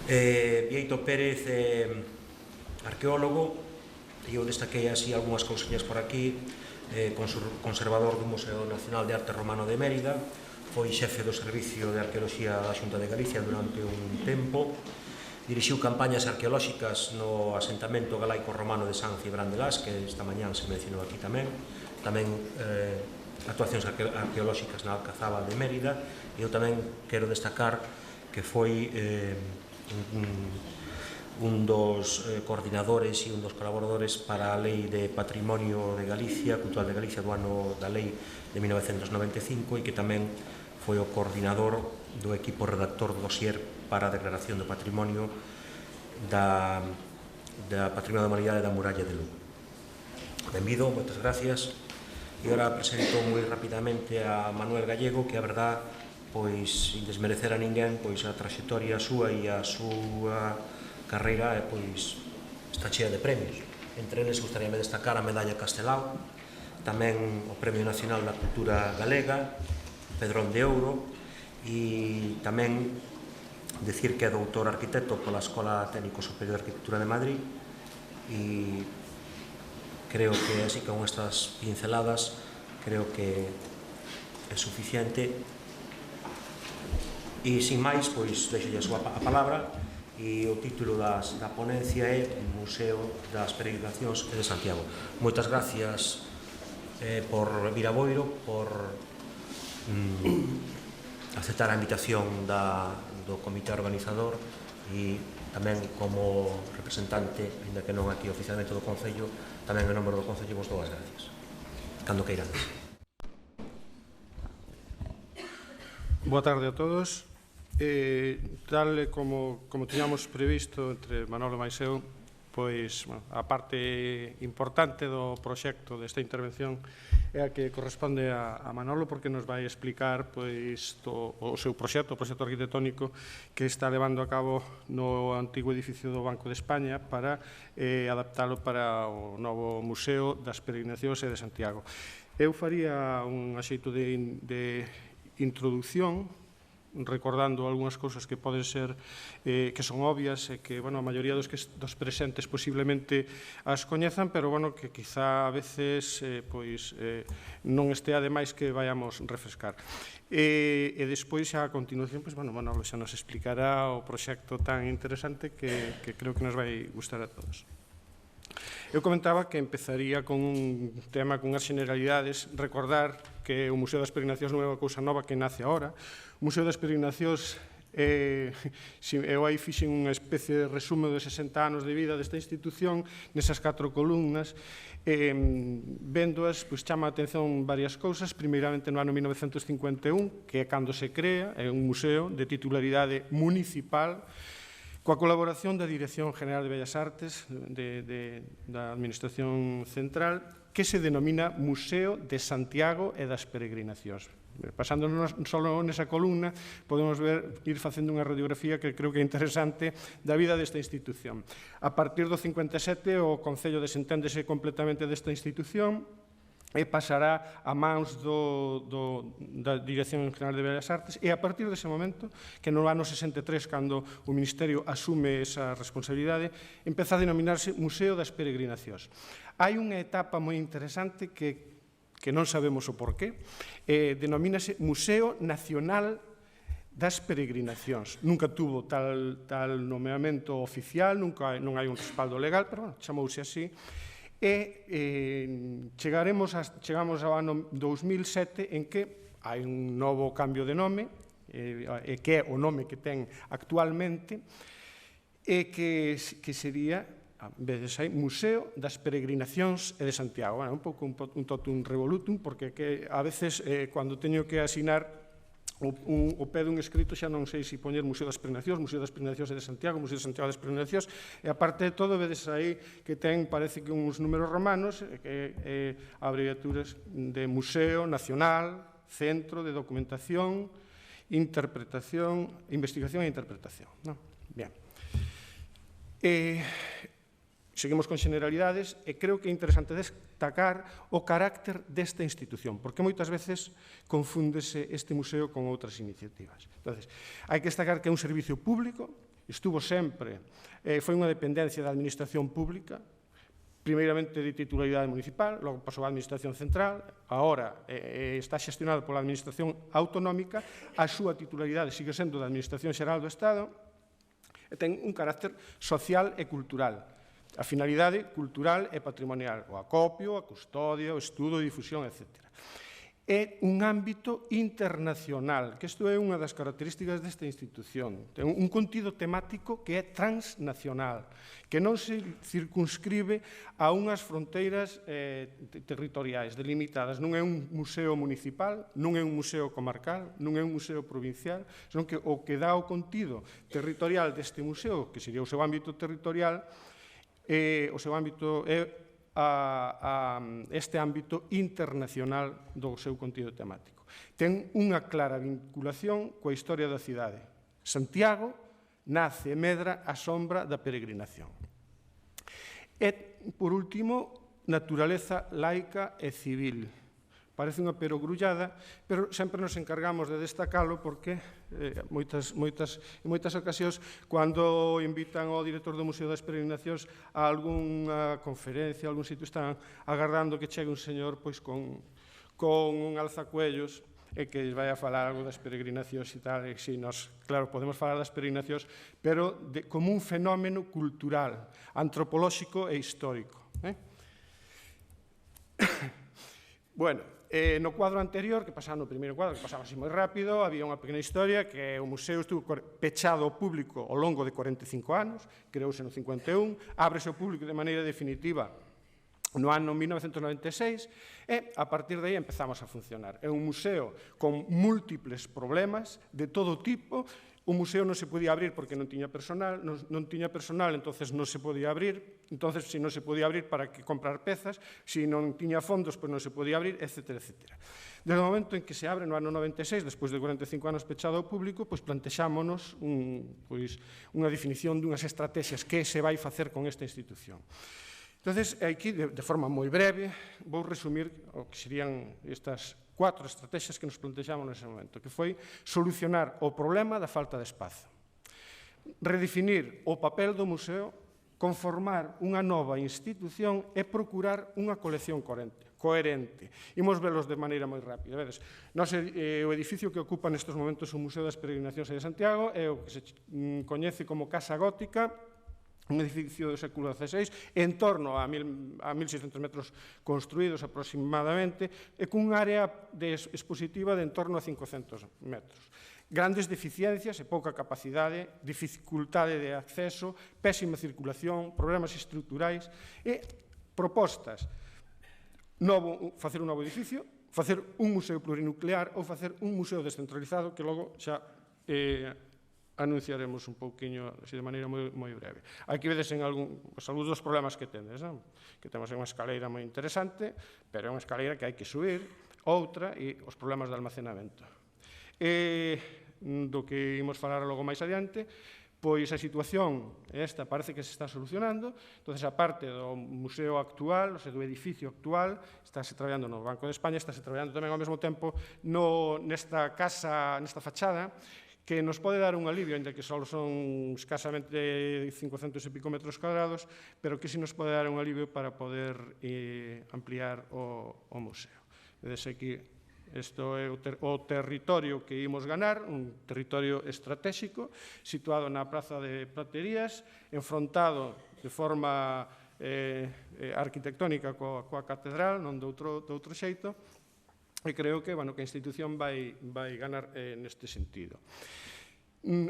Bieito Pérez é arqueólogo, e eu destaquei así algunhas cousiñas por aquí. Conservador do Museo Nacional de Arte Romano de Mérida, foi xefe do Servicio de Arqueoloxía da Xunta de Galicia durante un tempo, dirixiu campañas arqueolóxicas no asentamento galaico romano de San Cibrán de Las, que esta mañán se mencionou aquí tamén actuacións arqueolóxicas na Alcazaba de Mérida. E eu tamén quero destacar que foi un dos coordinadores e un dos colaboradores para a Lei de Patrimonio de Galicia, Cultural de Galicia, do ano da Lei de 1995, e que tamén foi o coordinador do equipo redactor do dossier para a declaración do patrimonio da Patrimonio da Humanidade da Muralla de Lugo. Benvido, moitas gracias. E ora presento moi rapidamente a Manuel Gallego, que a verdad, pois, sin desmerecer a ninguén, pois a traxectoria súa e a súa carreira pois está chea de premios. Entre eles gustaríame destacar a Medalla Castelao, tamén o Premio Nacional da Cultura Galega, Pedrón de Ouro, e tamén decir que é doutor arquitecto pola Escola Técnico Superior de Arquitectura de Madrid. E creo que así con estas pinceladas creo que é suficiente, e sin máis, pois deixo a súa palabra. E o título da ponencia é Museo das Peregrinacións de Santiago. Moitas gracias por vir a Boiro, por aceptar a invitación do comité organizador, e tamén como representante, ainda que non aquí oficialmente do Concello, tamén en nome do Concello vos dou as gracias. Cando queiran. Boa tarde a todos. Tal como tiñamos previsto entre Manolo e eu, pois a parte importante do proxecto desta intervención é a que corresponde a Manolo, porque nos vai explicar pois o seu proxecto, o proxecto arquitectónico que está levando a cabo no antigo edificio do Banco de España para adaptalo para o novo Museo das Peregrinacións e de Santiago. Eu faría un xeito de introducción, recordando algunhas cousas que poden ser que son obvias e que, a maioría dos presentes posiblemente as coñezan, pero, que quizá a veces non estea de máis que vayamos refrescar. E despois, xa a continuación, Manolo xa nos explicará o proxecto tan interesante que creo que nos vai gustar a todos. Eu comentaba que empezaría con un tema, con unhas generalidades, recordar que o Museo das Peregrinacións non é unha cousa nova que nace agora. O Museo das Peregrinacións, eu aí fixen unha especie de resumo de 60 anos de vida desta institución, nesas 4 columnas, véndoas, chama a atención varias cousas. Primeiramente, no ano 1951, que é cando se crea, é un museo de titularidade municipal, coa colaboración da Dirección General de Bellas Artes da Administración Central, que se denomina Museo de Santiago e das Peregrinacións. Pasándonos só nesa columna, podemos ir facendo unha radiografía que creo que é interesante da vida desta institución. A partir do 57, o Concello desenténdese completamente desta institución e pasará a mans da Dirección General de Bellas Artes, e a partir dese momento, que no ano 63, cando o Ministerio asume esa responsabilidade, empeza a denominarse Museo das Peregrinacións. Hai unha etapa moi interesante que non sabemos o porqué, denomínase Museo Nacional das Peregrinacións. Nunca tuvo tal nomeamento oficial, non hai un respaldo legal, pero chamouse así. E chegamos ao ano 2007, en que hai un novo cambio de nome, que é o nome que ten actualmente, e que sería, vedes aí, Museo das Peregrinacións e de Santiago. Un pouco un totum revolutum, porque a veces, cando teño que asinar o pé dun escrito, xa non sei se poñer Museo das Peregrinacións, Museo das Peregrinacións e de Santiago, Museo de Santiago das Peregrinacións, e aparte de todo, vedes aí que ten, parece que uns números romanos, que abreviaturas de Museo Nacional, Centro de Documentación, Investigación e Interpretación. Bien. Seguimos con generalidades, e creo que é interesante destacar o carácter desta institución, porque moitas veces confúndese este museo con outras iniciativas. Entonces, hai que destacar que é un servicio público, estuvo sempre, foi unha dependencia da administración pública, primeiramente de titularidade municipal, logo pasou á administración central, agora está xestionado pola administración autonómica, a súa titularidade sigue sendo da Administración Xeral do Estado, e ten un carácter social e cultural. A finalidade cultural e patrimonial, o acopio, a custodia, o estudo, a difusión, etc. É un ámbito internacional, que isto é unha das características desta institución. Ten un contido temático que é transnacional, que non se circunscribe a unhas fronteiras territoriais delimitadas. Non é un museo municipal, non é un museo comarcal, non é un museo provincial, senón que o que dá o contido territorial deste museo, que sería o seu ámbito territorial, o seu ámbito é este ámbito internacional do seu contido temático. Ten unha clara vinculación coa historia da cidade. Santiago nace e medra á sombra da peregrinación. E, por último, naturaleza laica e civil. Parece unha perogrullada, pero sempre nos encargamos de destacalo porque en moitas ocasións, cando invitan ao director do Museo das Peregrinacións a algunha conferencia, a algún sitio, están agardando que chegue un señor con un alzacuellos e que vai a falar algo das peregrinacións e tal. E si, nós, claro, podemos falar das peregrinacións, pero como un fenómeno cultural, antropolóxico e histórico. Bueno, no cuadro anterior, que pasaba no primeiro cuadro, que pasaba así moi rápido, había unha pequena historia que o museo estuvo pechado ao público ao longo de 45 anos, creouse no 51, ábrese ao público de maneira definitiva no ano 1996 e a partir de aí empezamos a funcionar. É un museo con múltiples problemas de todo tipo. O museo non se podía abrir porque non tiña personal, entonces non se podía abrir, entonces se non se podía abrir para que comprar pezas, se non tiña fondos, pois non se podía abrir, etc. Desde o momento en que se abre no ano 96, despois de 45 anos pechado ao público, pois plantexámonos unha definición dunhas estrategias que se vai facer con esta institución. Entonces, aquí, de forma moi breve, vou resumir o que serían estas 4 estrategias que nos plantexamos nese momento, que foi solucionar o problema da falta de espazo, redefinir o papel do museo, conformar unha nova institución e procurar unha colección coherente. Imos velos de maneira moi rápida. Vedes, o edificio que ocupa nestes momentos o Museo das Peregrinacións de Santiago é o que se coñece como Casa Gótica, un edificio do século XVI, en torno a 1.600 metros construídos aproximadamente, e cun área expositiva de en torno a 500 metros. Grandes deficiencias e pouca capacidade, dificultade de acceso, pésima circulación, problemas estruturais e propostas. Facer un novo edificio, facer un museo plurinuclear ou facer un museo descentralizado, que logo xa anunciaremos un pouquiño, de maneira moi breve. Aquí vedes algúns dos problemas que tendes, que temos unha escaleira moi interesante, pero é unha escaleira que hai que subir, outra, e os problemas de almacenamento. Do que imos falar logo máis adiante, pois a situación esta parece que se está solucionando. Entonces, a parte do museo actual, o sea, do edificio actual, estáse traballando no Banco de España, estáse traballando tamén ao mesmo tempo nesta casa, nesta fachada, que nos pode dar un alivio, ainda que só son escasamente 500 e pico metros cuadrados, pero que si nos pode dar un alivio para poder ampliar o museo. Vedes aquí, isto é o territorio que imos ganar, un territorio estratégico, situado na Praza de Praterías, enfrontado de forma arquitectónica coa catedral, non de outro xeito, e creo que a institución vai ganar neste sentido.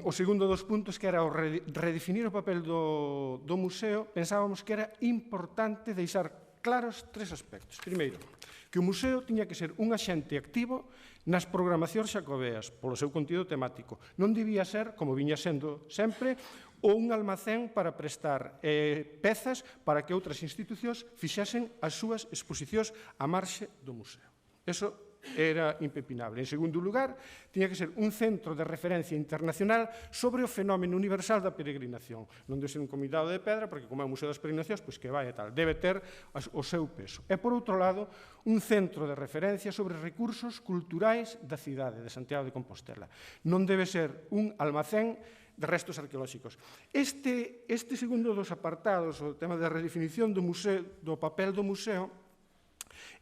O segundo dos puntos, que era o redefinir o papel do museo, pensábamos que era importante deixar claros 3 aspectos. Primeiro, que o museo tiña que ser un axente activo nas programacións xacobeas, polo seu contido temático. Non debía ser, como viña sendo sempre, un almacén para prestar pezas para que outras institucións fixesen as súas exposicións á marxe do museo. Eso era impepinable. En segundo lugar, tiña que ser un centro de referencia internacional sobre o fenómeno universal da peregrinación. Non debe ser un convidado de pedra, porque como é o Museo das Peregrinacións, pois que vai e tal. Debe ter o seu peso. E, por outro lado, un centro de referencia sobre recursos culturais da cidade de Santiago de Compostela. Non debe ser un almacén de restos arqueolóxicos. Este segundo dos apartados, o tema da redefinición do papel do museo,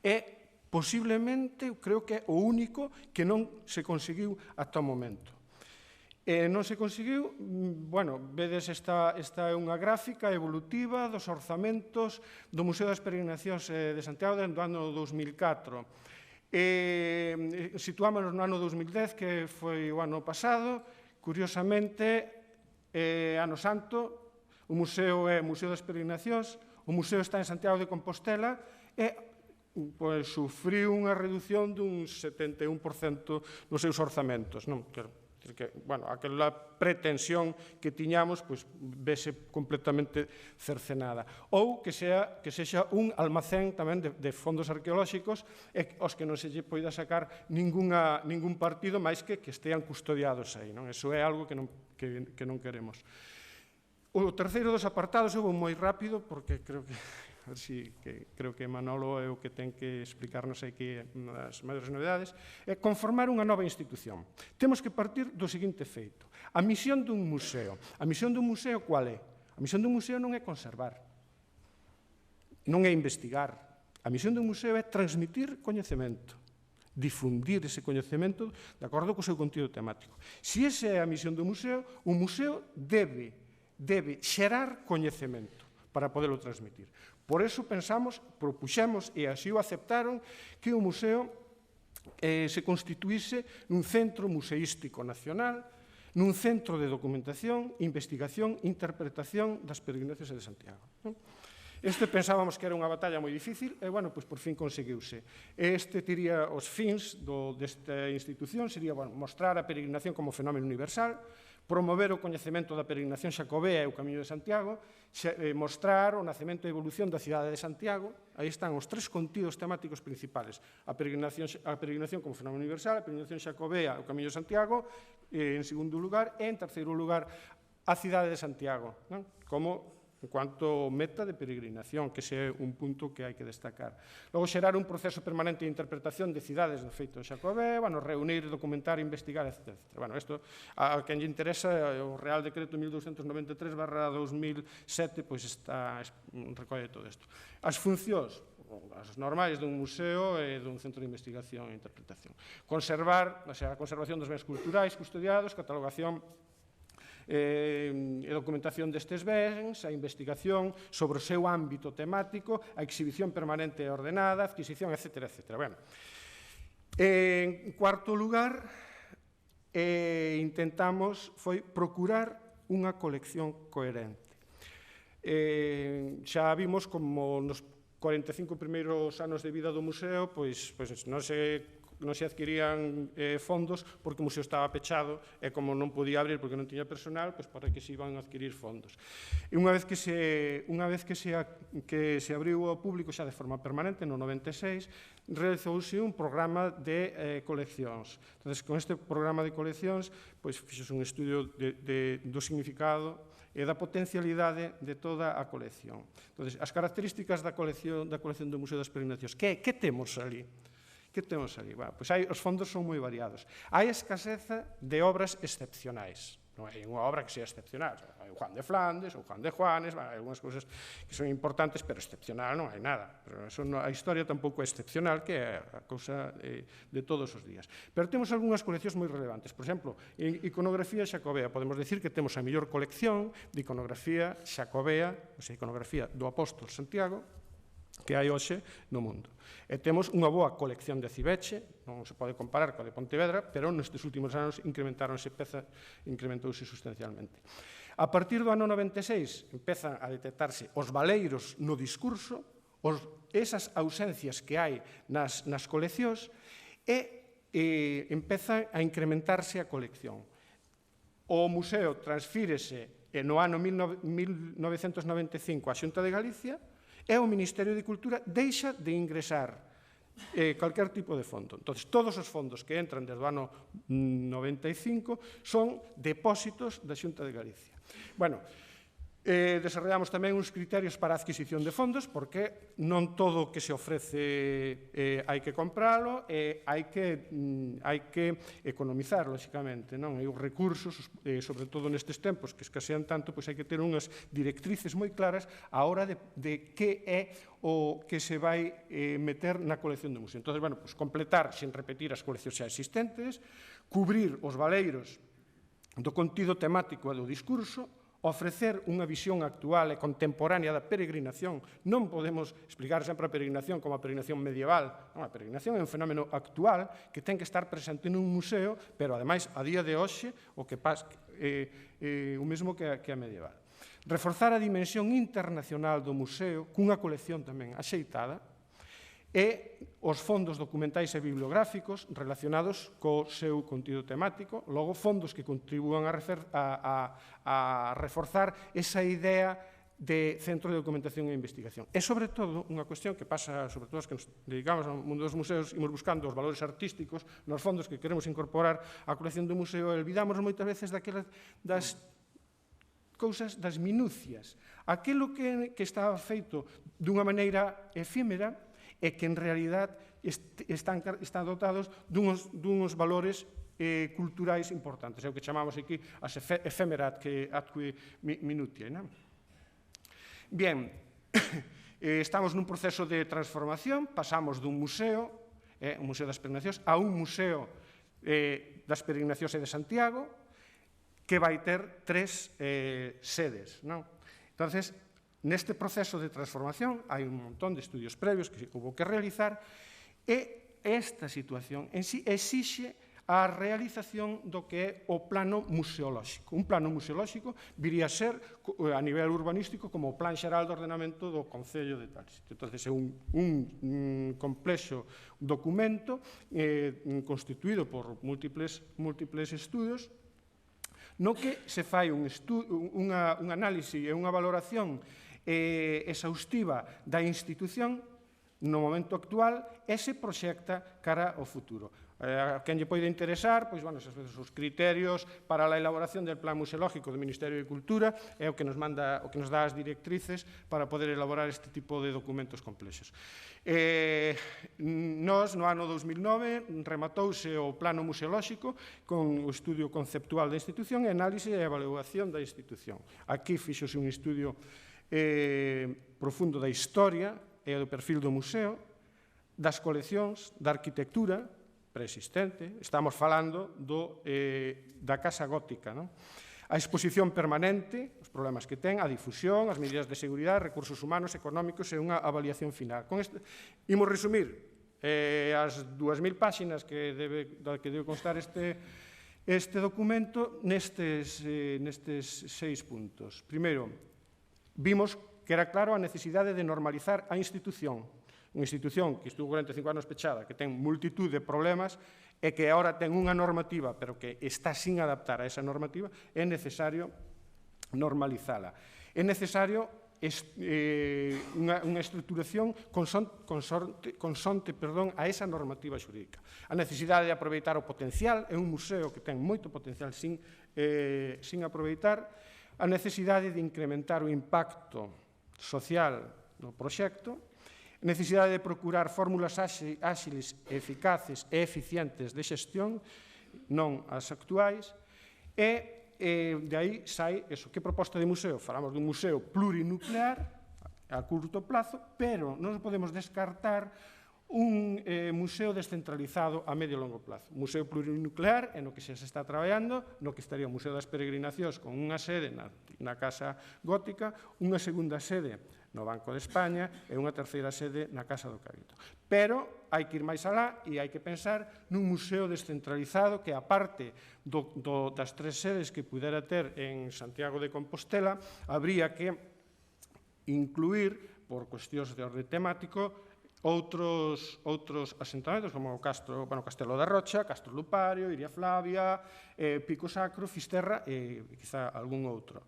é posiblemente, creo que é o único que non se conseguiu ata o momento. Non se conseguiu, bueno, vedes, esta é unha gráfica evolutiva dos orzamentos do Museo das Peregrinacións de Santiago do ano 2004. Situámonos no ano 2010, que foi o ano pasado. Curiosamente, ano santo, o museo é o Museo das Peregrinacións, o museo está en Santiago de Compostela e pois sufriu unha reducción dun 71% nos seus orzamentos. Aquela pretensión que tiñamos vese completamente cercenada. Ou que sexa un almacén tamén de fondos arqueolóxicos e aos que non se lle poida sacar ningún partido máis que estean custodiados aí. Eso é algo que non queremos. O terceiro dos apartados, eu vou moi rápido porque creo que Manolo é o que ten que explicarnos aquí as maiores novedades, é conformar unha nova institución. Temos que partir do seguinte feito. A misión dun museo. A misión dun museo qual é? A misión dun museo non é conservar, non é investigar. A misión dun museo é transmitir coñecemento, difundir ese coñecemento de acordo co seu contido temático. Se esa é a misión do museo, o museo debe xerar coñecemento para poderlo transmitir. Por eso pensamos, propuxemos, e así o aceptaron, que o museo se constituíse nun centro museístico nacional, nun centro de documentación, investigación, interpretación das peregrinacións de Santiago. Pensábamos que era unha batalla moi difícil, e, bueno, pois por fin conseguiuse. Tiría os fins desta institución, sería mostrar a peregrinación como fenómeno universal, promover o coñecemento da peregrinación xacobea e o Camiño de Santiago, mostrar o nacemento e evolución da cidade de Santiago. Aí están os tres contidos temáticos principales: a peregrinación como fenómeno universal, a peregrinación xacobea e o Camiño de Santiago, en segundo lugar, e en terceiro lugar, a cidade de Santiago, como en cuanto meta de peregrinación, que ese é un punto que hai que destacar. Logo, xerar un proceso permanente de interpretación de cidades do feito de Xacobea, reunir, documentar, investigar, etc. Isto, a quen lle interesa, o Real Decreto 1293/2007, recolle todo isto. As funcións, as normais dun museo e dun centro de investigación e interpretación. Conservar, a conservación dos bens culturais custodiados, catalogación e documentación destes bens, a investigación sobre o seu ámbito temático, a exhibición permanente e ordenada, a adquisición, etc. En cuarto lugar, intentamos procurar unha colección coherente. Xa vimos como nos 45 primeiros anos de vida do museo non se adquirían fondos porque o museo estaba pechado e como non podía abrir porque non tiña personal, para que se iban a adquirir fondos. E unha vez que se abriu ao público xa de forma permanente, no 96, realizouse un programa de coleccións. Entón, con este programa de coleccións, fixose un estudio do significado e da potencialidade de toda a colección. Entón, as características da colección do Museo das Peregrinacións. Que temos ali? Os fondos son moi variados. Hai escaseza de obras excepcionais. Non hai unha obra que sea excepcional. Hai o Juan de Flandes, ou Juan de Juanes, hai algunhas cousas que son importantes, pero excepcional non hai nada. A historia tampouco é excepcional, que é a cousa de todos os días. Pero temos algunhas coleccións moi relevantes. Por exemplo, en iconografía xacobea, podemos decir que temos a mellor colección de iconografía xacobea, ou sea, iconografía do apóstol Santiago, que hai hoxe no mundo. E temos unha boa colección de Cibeche, non se pode comparar coa de Pontevedra, pero nestes últimos anos incrementouse sustancialmente. A partir do ano 96 empezan a detectarse os valeiros no discurso, esas ausencias que hai nas coleccións, e empeza a incrementarse a colección. O museo transfírese no ano 1995 á Xunta de Galicia, e o Ministerio de Cultura deixa de ingresar calquer tipo de fondo. Entón, todos os fondos que entran desde o ano 95 son depósitos da Xunta de Galicia. Bueno, desarrollamos tamén uns criterios para a adquisición de fondos, porque non todo o que se ofrece hai que compralo, hai que economizar, lóxicamente, non? E os recursos, sobre todo nestes tempos que escasean tanto, pois hai que ter unhas directrices moi claras a hora de que é o que se vai meter na colección do museo. Entón, bueno, pois completar, sen repetir, as coleccións xa existentes, cubrir os valeiros do contido temático e do discurso, ofrecer unha visión actual e contemporánea da peregrinación. Non podemos explicar sempre a peregrinación como a peregrinación medieval. Non, a peregrinación é un fenómeno actual que ten que estar presente nun museo, pero, ademais, a día de hoxe, o que pasa o mesmo que a medieval. Reforzar a dimensión internacional do museo cunha colección tamén axeitada, e os fondos documentais e bibliográficos relacionados co seu contido temático, logo fondos que contribúan a reforzar esa idea de centro de documentación e investigación. E, sobre todo, unha cuestión que pasa, sobre todo, os que nos dedicamos ao mundo dos museos, imos buscando os valores artísticos nos fondos que queremos incorporar á colección do museo, e olvidamos moitas veces das cousas, das minucias. Aquilo que estaba feito dunha maneira efímera e que, en realidad, están dotados duns valores culturais importantes. É o que chamamos aquí as efemerat atque minutia. Bien, estamos nun proceso de transformación, pasamos dun museo, un museo das peregrinacións, a un museo das peregrinacións de Santiago, que vai ter 3 sedes. Entón, neste proceso de transformación hai un montón de estudios previos que houve que realizar, e esta situación en sí exixe a realización do que é o plano museolóxico. Un plano museolóxico viría a ser, a nivel urbanístico, como o plan xeral de ordenamento do Concello de tal sitio. Entón, é un complexo documento constituído por múltiples estudios, no que se fai un análise e unha valoración exhaustiva da institución no momento actual e se proxecta cara ao futuro. A quen lle pode interesar, pois, bueno, os criterios para a elaboración del plan museológico do Ministerio de Cultura é o que nos dá as directrices para poder elaborar este tipo de documentos complexos. Nos, no ano 2009, rematouse o plano museolóxico con o estudio conceptual da institución e análise e evaluación da institución. Aquí fixose un estudio profundo da historia e do perfil do museo, das coleccións, da arquitectura preexistente, estamos falando da Casa Gótica, a exposición permanente, os problemas que ten, a difusión, as medidas de seguridade, recursos humanos, económicos e unha avaliación final. Imos resumir as 2.000 páxinas que debe constar este documento nestes 6 puntos. Primeiro, vimos que era claro a necesidade de normalizar a institución, unha institución que estuvo 45 anos pechada, que ten multitud de problemas e que agora ten unha normativa, pero que está sin adaptar a esa normativa, é necesario normalizala. É necesario unha estruturación consonte a esa normativa xurídica. A necesidade de aproveitar o potencial, é un museo que ten moito potencial sin aproveitar, a necesidade de incrementar o impacto social do proxecto, a necesidade de procurar fórmulas áxiles, eficaces e eficientes de xestión, non as actuais, e de aí sai eso. Que proposta de museo? Falamos dun museo plurinuclear a curto plazo, pero non podemos descartar un museo descentralizado a medio e longo plazo. Un museo plurinuclear é no que xa se está traballando, no que estaría o Museo das Peregrinacións con unha sede na Casa Gótica, unha segunda sede no Banco de España e unha terceira sede na Casa do Cabildo. Pero hai que ir máis alá e hai que pensar nun museo descentralizado que, aparte das 3 sedes que pudera ter en Santiago de Compostela, habría que incluir, por cuestións de orde temático, outros asentamentos, como o Castelo da Rocha, Castro Lupario, Iria Flavia, Pico Sacro, Fisterra e quizá algún outro.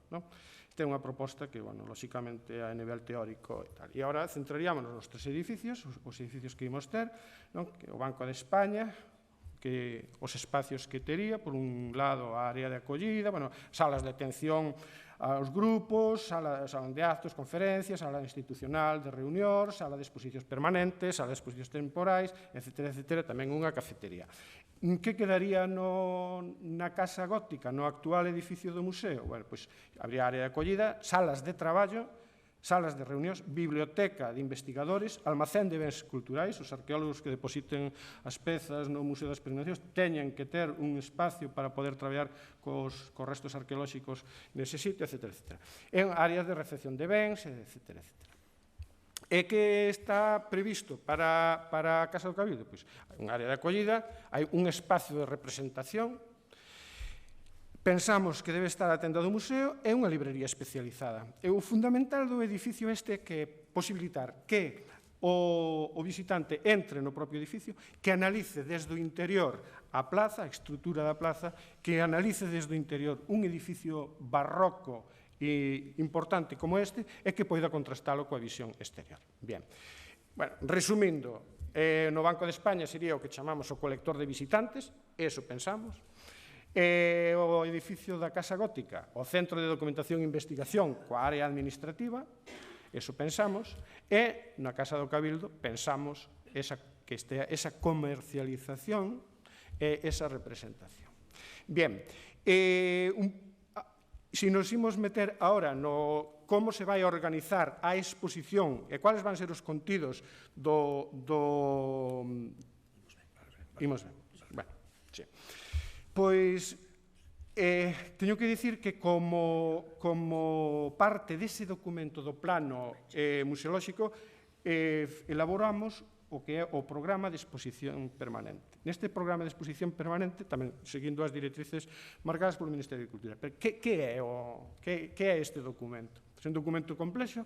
Esta é unha proposta que, bueno, lóxicamente a nivel teórico e tal. E agora centraríamos nos tres edificios, os edificios que imos ter, non? Que o Banco de España, que os espacios que tería, por un lado a área de acollida, bueno, salas de atención aos grupos, sala de actos, conferencias, sala institucional de reunións, sala de exposicións permanentes, sala de exposicións temporais, etc., tamén unha cafetería. Que quedaría na Casa Gótica, no actual edificio do museo? Bueno, pois habría área de acollida, salas de traballo, salas de reunións, biblioteca de investigadores, almacén de bens culturais, os arqueólogos que depositen as pezas no Museo das Peregrinacións teñen que ter un espacio para poder traballar cos restos arqueolóxicos nese sitio, etc. En áreas de recepción de bens, etc. E que está previsto para a Casa do Cabildo? Pois hai unha área de acollida, hai un espacio de representación. Pensamos que debe estar a tenda do museo e unha librería especializada. E o fundamental do edificio este é que posibilitar que o visitante entre no propio edificio, que analice desde o interior a plaza, a estrutura da plaza, que analice desde o interior un edificio barroco e importante como este e que poida contrastalo coa visión exterior. Bien. Bueno, resumindo, no Banco de España sería o que chamamos o colector de visitantes, eso pensamos. O edificio da Casa Gótica, o Centro de Documentación e Investigación coa área administrativa, eso pensamos, e na Casa do Cabildo pensamos que estea esa comercialización e esa representación. Bien, se nos imos meter agora no como se vai organizar a exposición e cuáles van ser os contidos do... Imos ben. Bueno, sí. Pois, teño que dicir que como parte dese documento do plano museolóxico elaboramos o que é o programa de exposición permanente. Neste programa de exposición permanente, tamén seguindo as directrices marcadas polo Ministerio de Cultura. Pero que é este documento? É un documento complexo,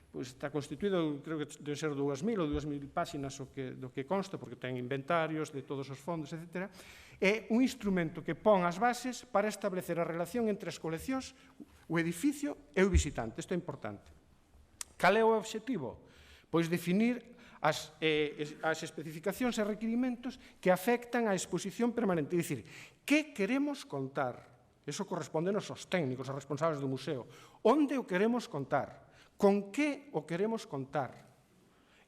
pois está constituído, creo que debe ser 2.000 ou 2.000 páxinas do que consta, porque ten inventarios de todos os fondos, etc. É un instrumento que pon as bases para establecer a relación entre as coleccións, o edificio e o visitante. Isto é importante. Cal é o obxectivo? Pois definir as especificacións e requirimentos que afectan á exposición permanente. É dicir, que queremos contar? Iso corresponde aos técnicos, aos responsables do museo. Onde o queremos contar? Con que o queremos contar?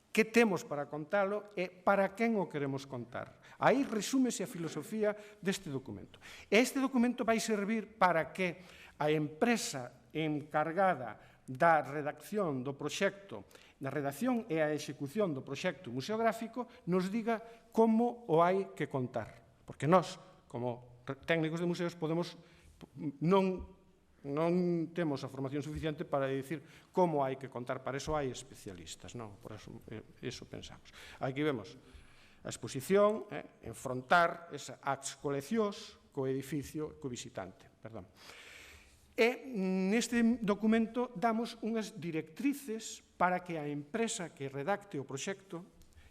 Que temos para contalo e para quen o queremos contar? Aí resúmese a filosofía deste documento. Este documento vai servir para que a empresa encargada da redacción do proxecto, da redacción e a execución do proxecto museográfico, nos diga como o hai que contar. Porque nós, como técnicos de museos, non temos a formación suficiente para dicir como hai que contar, para eso hai especialistas, non? Por eso pensamos. Aquí vemos a exposición, enfrontar as coleccións co edificio, co visitante, perdón. E neste documento damos unhas directrices para que a empresa que redacte o proxecto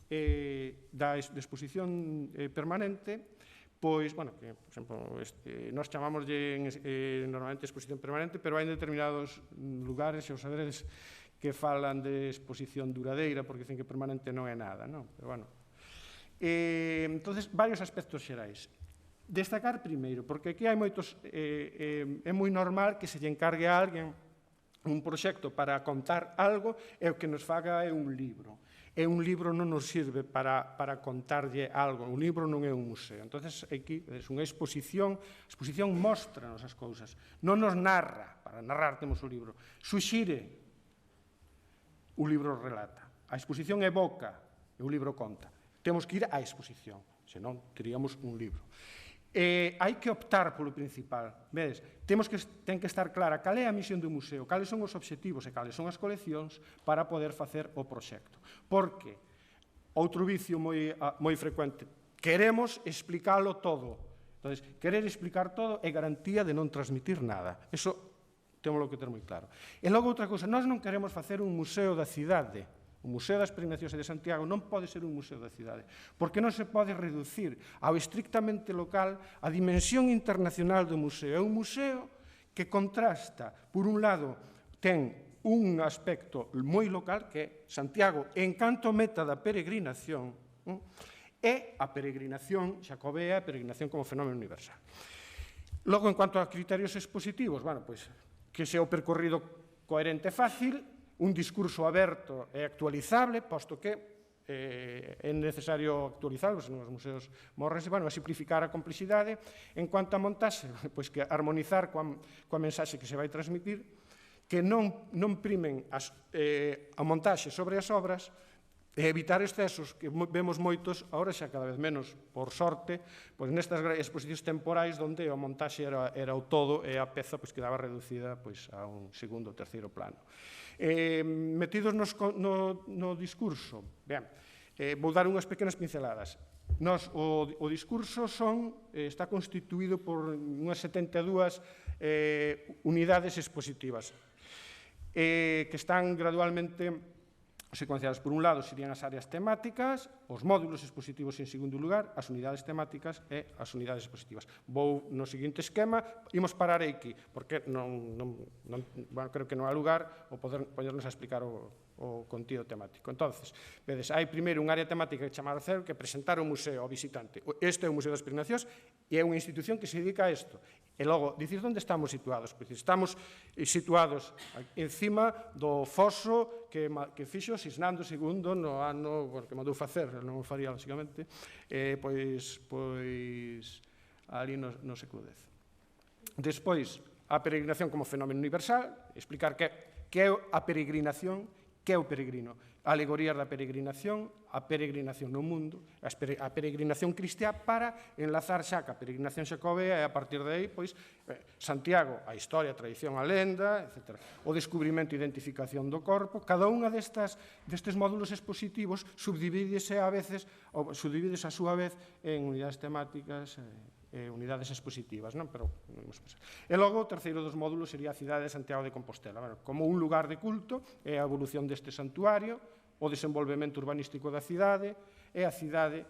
da exposición permanente, pois, bueno, que, por exemplo, nós chamámoslle normalmente exposición permanente, pero hai determinados lugares, xa os saberedes, que falan de exposición duradeira, porque dicen que permanente non é nada, non? Pero, bueno. Entonces, varios aspectos xerais. Destacar primeiro, porque aquí hai moitos... É moi normal que se lle encargue a alguén un proxecto para contar algo e o que nos faga é un libro. E un libro non nos sirve para contarlle algo, un libro non é un museo. Entonces, aquí é unha exposición, a exposición mostra-nos as cousas, non nos narra, para narrar temos o libro, suxire, o libro relata. A exposición evoca, e o libro conta. Temos que ir á exposición, senón teríamos un libro. Hai que optar polo principal. Vedes, ten que estar clara cal é a misión do museo, cales son os obxectivos e cales son as coleccións para poder facer o proxecto. Porque, outro vicio moi frecuente, queremos explicalo todo. Entón, querer explicar todo é garantía de non transmitir nada. Eso temos que ter moi claro. E logo outra cousa, nós non queremos facer un museo da cidade. O Museo das Peregrinacións de Santiago non pode ser un museo da cidade, porque non se pode reducir ao estrictamente local a dimensión internacional do museo. É un museo que contrasta, por un lado, ten un aspecto moi local que é Santiago, en canto meta da peregrinación, é a peregrinación xacobea, a peregrinación como fenómeno universal. Logo, en cuanto a criterios expositivos, que sea o percorrido coherente e fácil, un discurso aberto e actualizable, posto que é necesario actualizarlos nos museos morrense, a simplificar a complexidade. En cuanto a montaxe, que armonizar coa mensaxe que se vai transmitir, que non primen a montaxe sobre as obras, e evitar excesos, que vemos moitos, agora xa cada vez menos, por sorte, nestas exposicións temporais onde a montaxe era o todo e a peza quedaba reducida a un segundo ou terceiro plano. Metidos no discurso, vou dar unhas pequenas pinceladas. O discurso está constituído por unhas 72 unidades expositivas que están gradualmente secuenciadas. Por un lado, serían as áreas temáticas, os módulos expositivos en segundo lugar, as unidades temáticas e as unidades expositivas. Vou no seguinte esquema, imos parar aquí, porque creo que non há lugar o poder poñernos a explicar o contido temático. Entonces, vedes, hai primeiro unha área temática que chamar o cero, que presentar o museo ao visitante. Este é o Museo das Peregrinacións e é unha institución que se dedica a isto. E logo, dicir onde estamos situados. Estamos situados encima do foso que fixo Sisnando II no ano que mandou facer, non o faría, lógicamente, ali no século X. Despois, a peregrinación como fenómeno universal, explicar que é a peregrinación, que é o peregrino, a alegoría da peregrinación, a peregrinación no mundo, a peregrinación cristiá para enlazar xa ca peregrinación xacobea e a partir de aí, Santiago, a historia, a tradición, a lenda, etc. O descubrimento e identificación do corpo, cada unha destes módulos expositivos subdivídese a súa vez en unidades temáticas unidades expositivas, non? E logo, o terceiro dos módulos sería a cidade de Santiago de Compostela, como un lugar de culto, é a evolución deste santuario, o desenvolvemento urbanístico da cidade, e a cidade,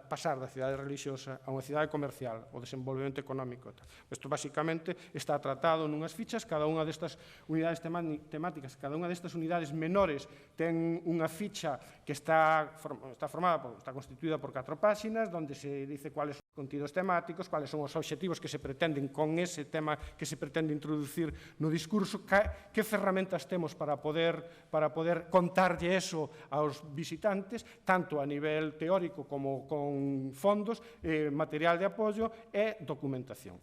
pasar da cidade religiosa a unha cidade comercial, o desenvolvemento económico. Isto, basicamente, está tratado nunhas fichas, cada unha destas unidades temáticas, cada unha destas unidades menores ten unha ficha que está constituída por 4 páxinas, onde se dice cuáles contidos temáticos, cuáles son os obxectivos que se pretenden con ese tema que se pretende introducir no discurso, que ferramentas temos para poder contarlle eso aos visitantes, tanto a nivel teórico como con fondos, material de apoio e documentación.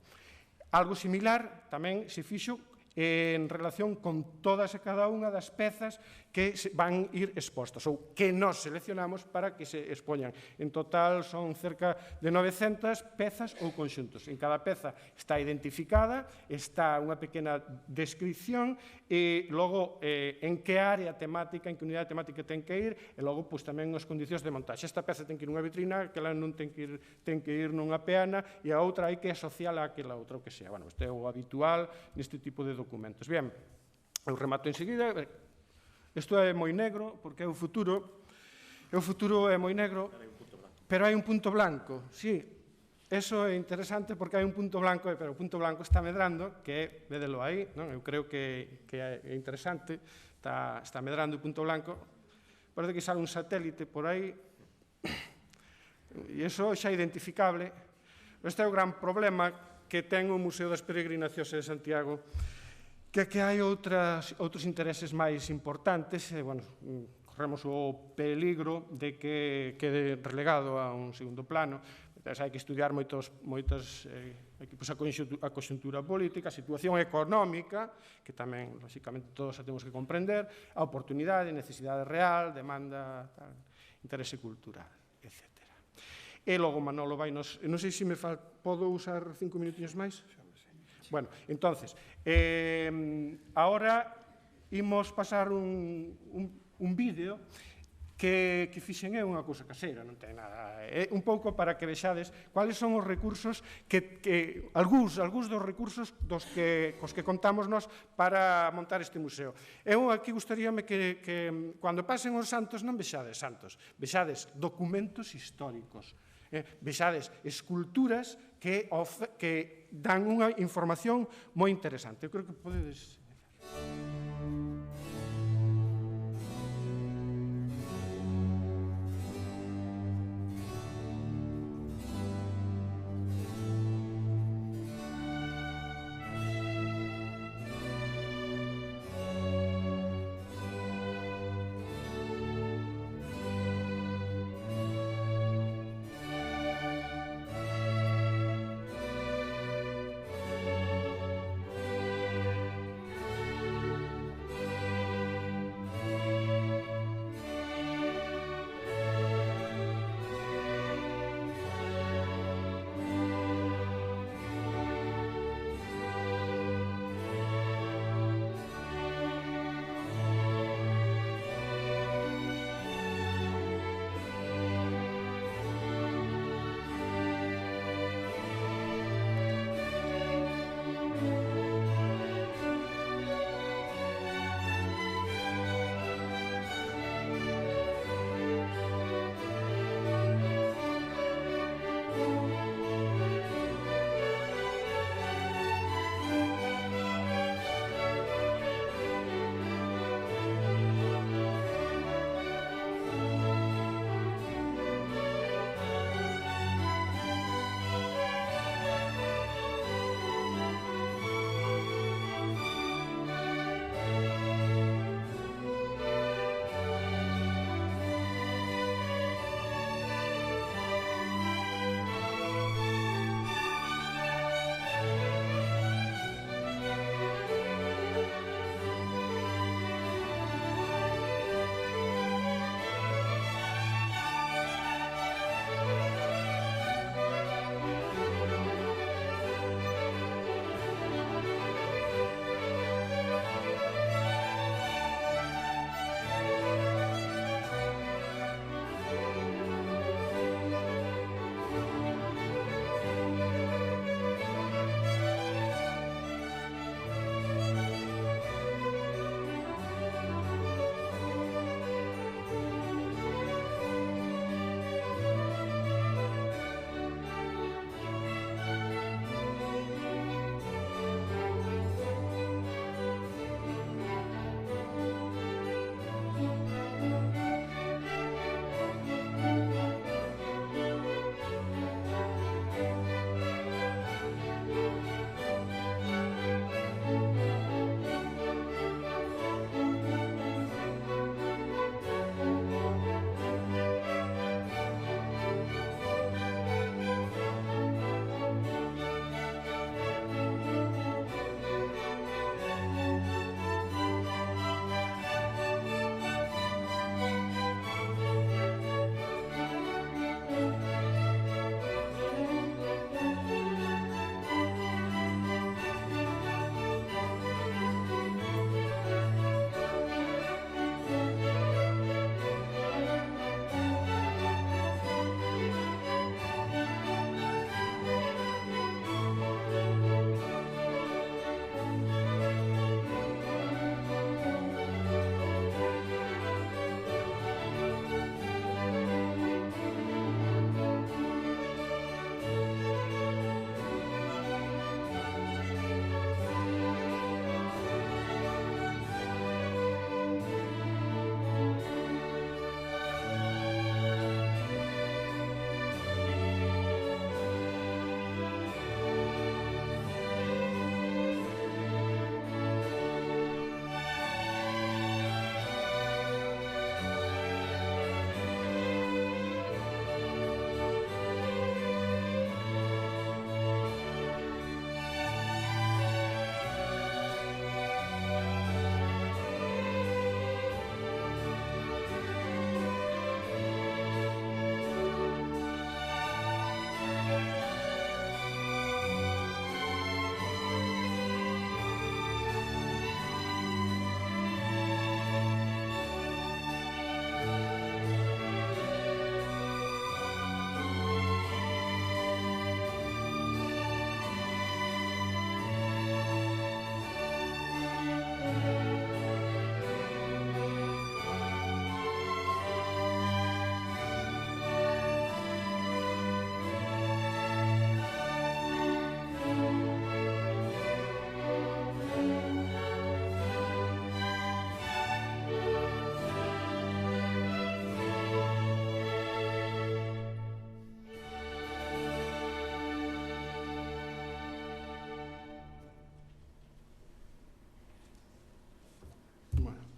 Algo similar tamén se fixo en relación con todas e cada unha das pezas que van ir expostas ou que nos seleccionamos para que se expoñan. En total son cerca de 900 pezas ou conxuntos. En cada peza está identificada, está unha pequena descripción e logo en que área temática, en que unidade temática ten que ir e logo tamén as condicións de montaxe. Esta peza ten que ir nunha vitrina, aquela non ten que ir nunha peana e a outra hai que asociala a aquela outra, o que sea. Isto é o habitual neste tipo de documentos. Bien, eu remato enseguida. Isto é moi negro, porque é o futuro. O futuro é moi negro, pero hai un punto blanco. Sí, eso é interesante porque hai un punto blanco, pero o punto blanco está medrando, que vedelo aí, eu creo que é interesante, está medrando o punto blanco. Parece que sale un satélite por aí, e iso xa é identificable. Este é o gran problema que ten o Museo das Peregrinacións de Santiago, que hai outros intereses máis importantes, corremos o peligro de que quede relegado a un segundo plano. Hai que estudiar moitos a conxuntura política, a situación económica, que tamén, lógicamente, todos a temos que comprender, a oportunidade, necesidade real, demanda, interese cultural, etc. E logo Manolo vai nos... Non sei se podo usar 5 minutinhos máis? Bueno, entonces, ahora imos pasar un vídeo que fixen é unha cousa caseira, non ten nada. É un pouco para que vexades cuáles son os recursos algúns dos recursos cos que contamos nós para montar este museo. Eu aquí gustaríame que cando pasen os santos non vexades santos, vexades documentos históricos, vexades esculturas que dan unha información moi interesante. Eu creo que podedes...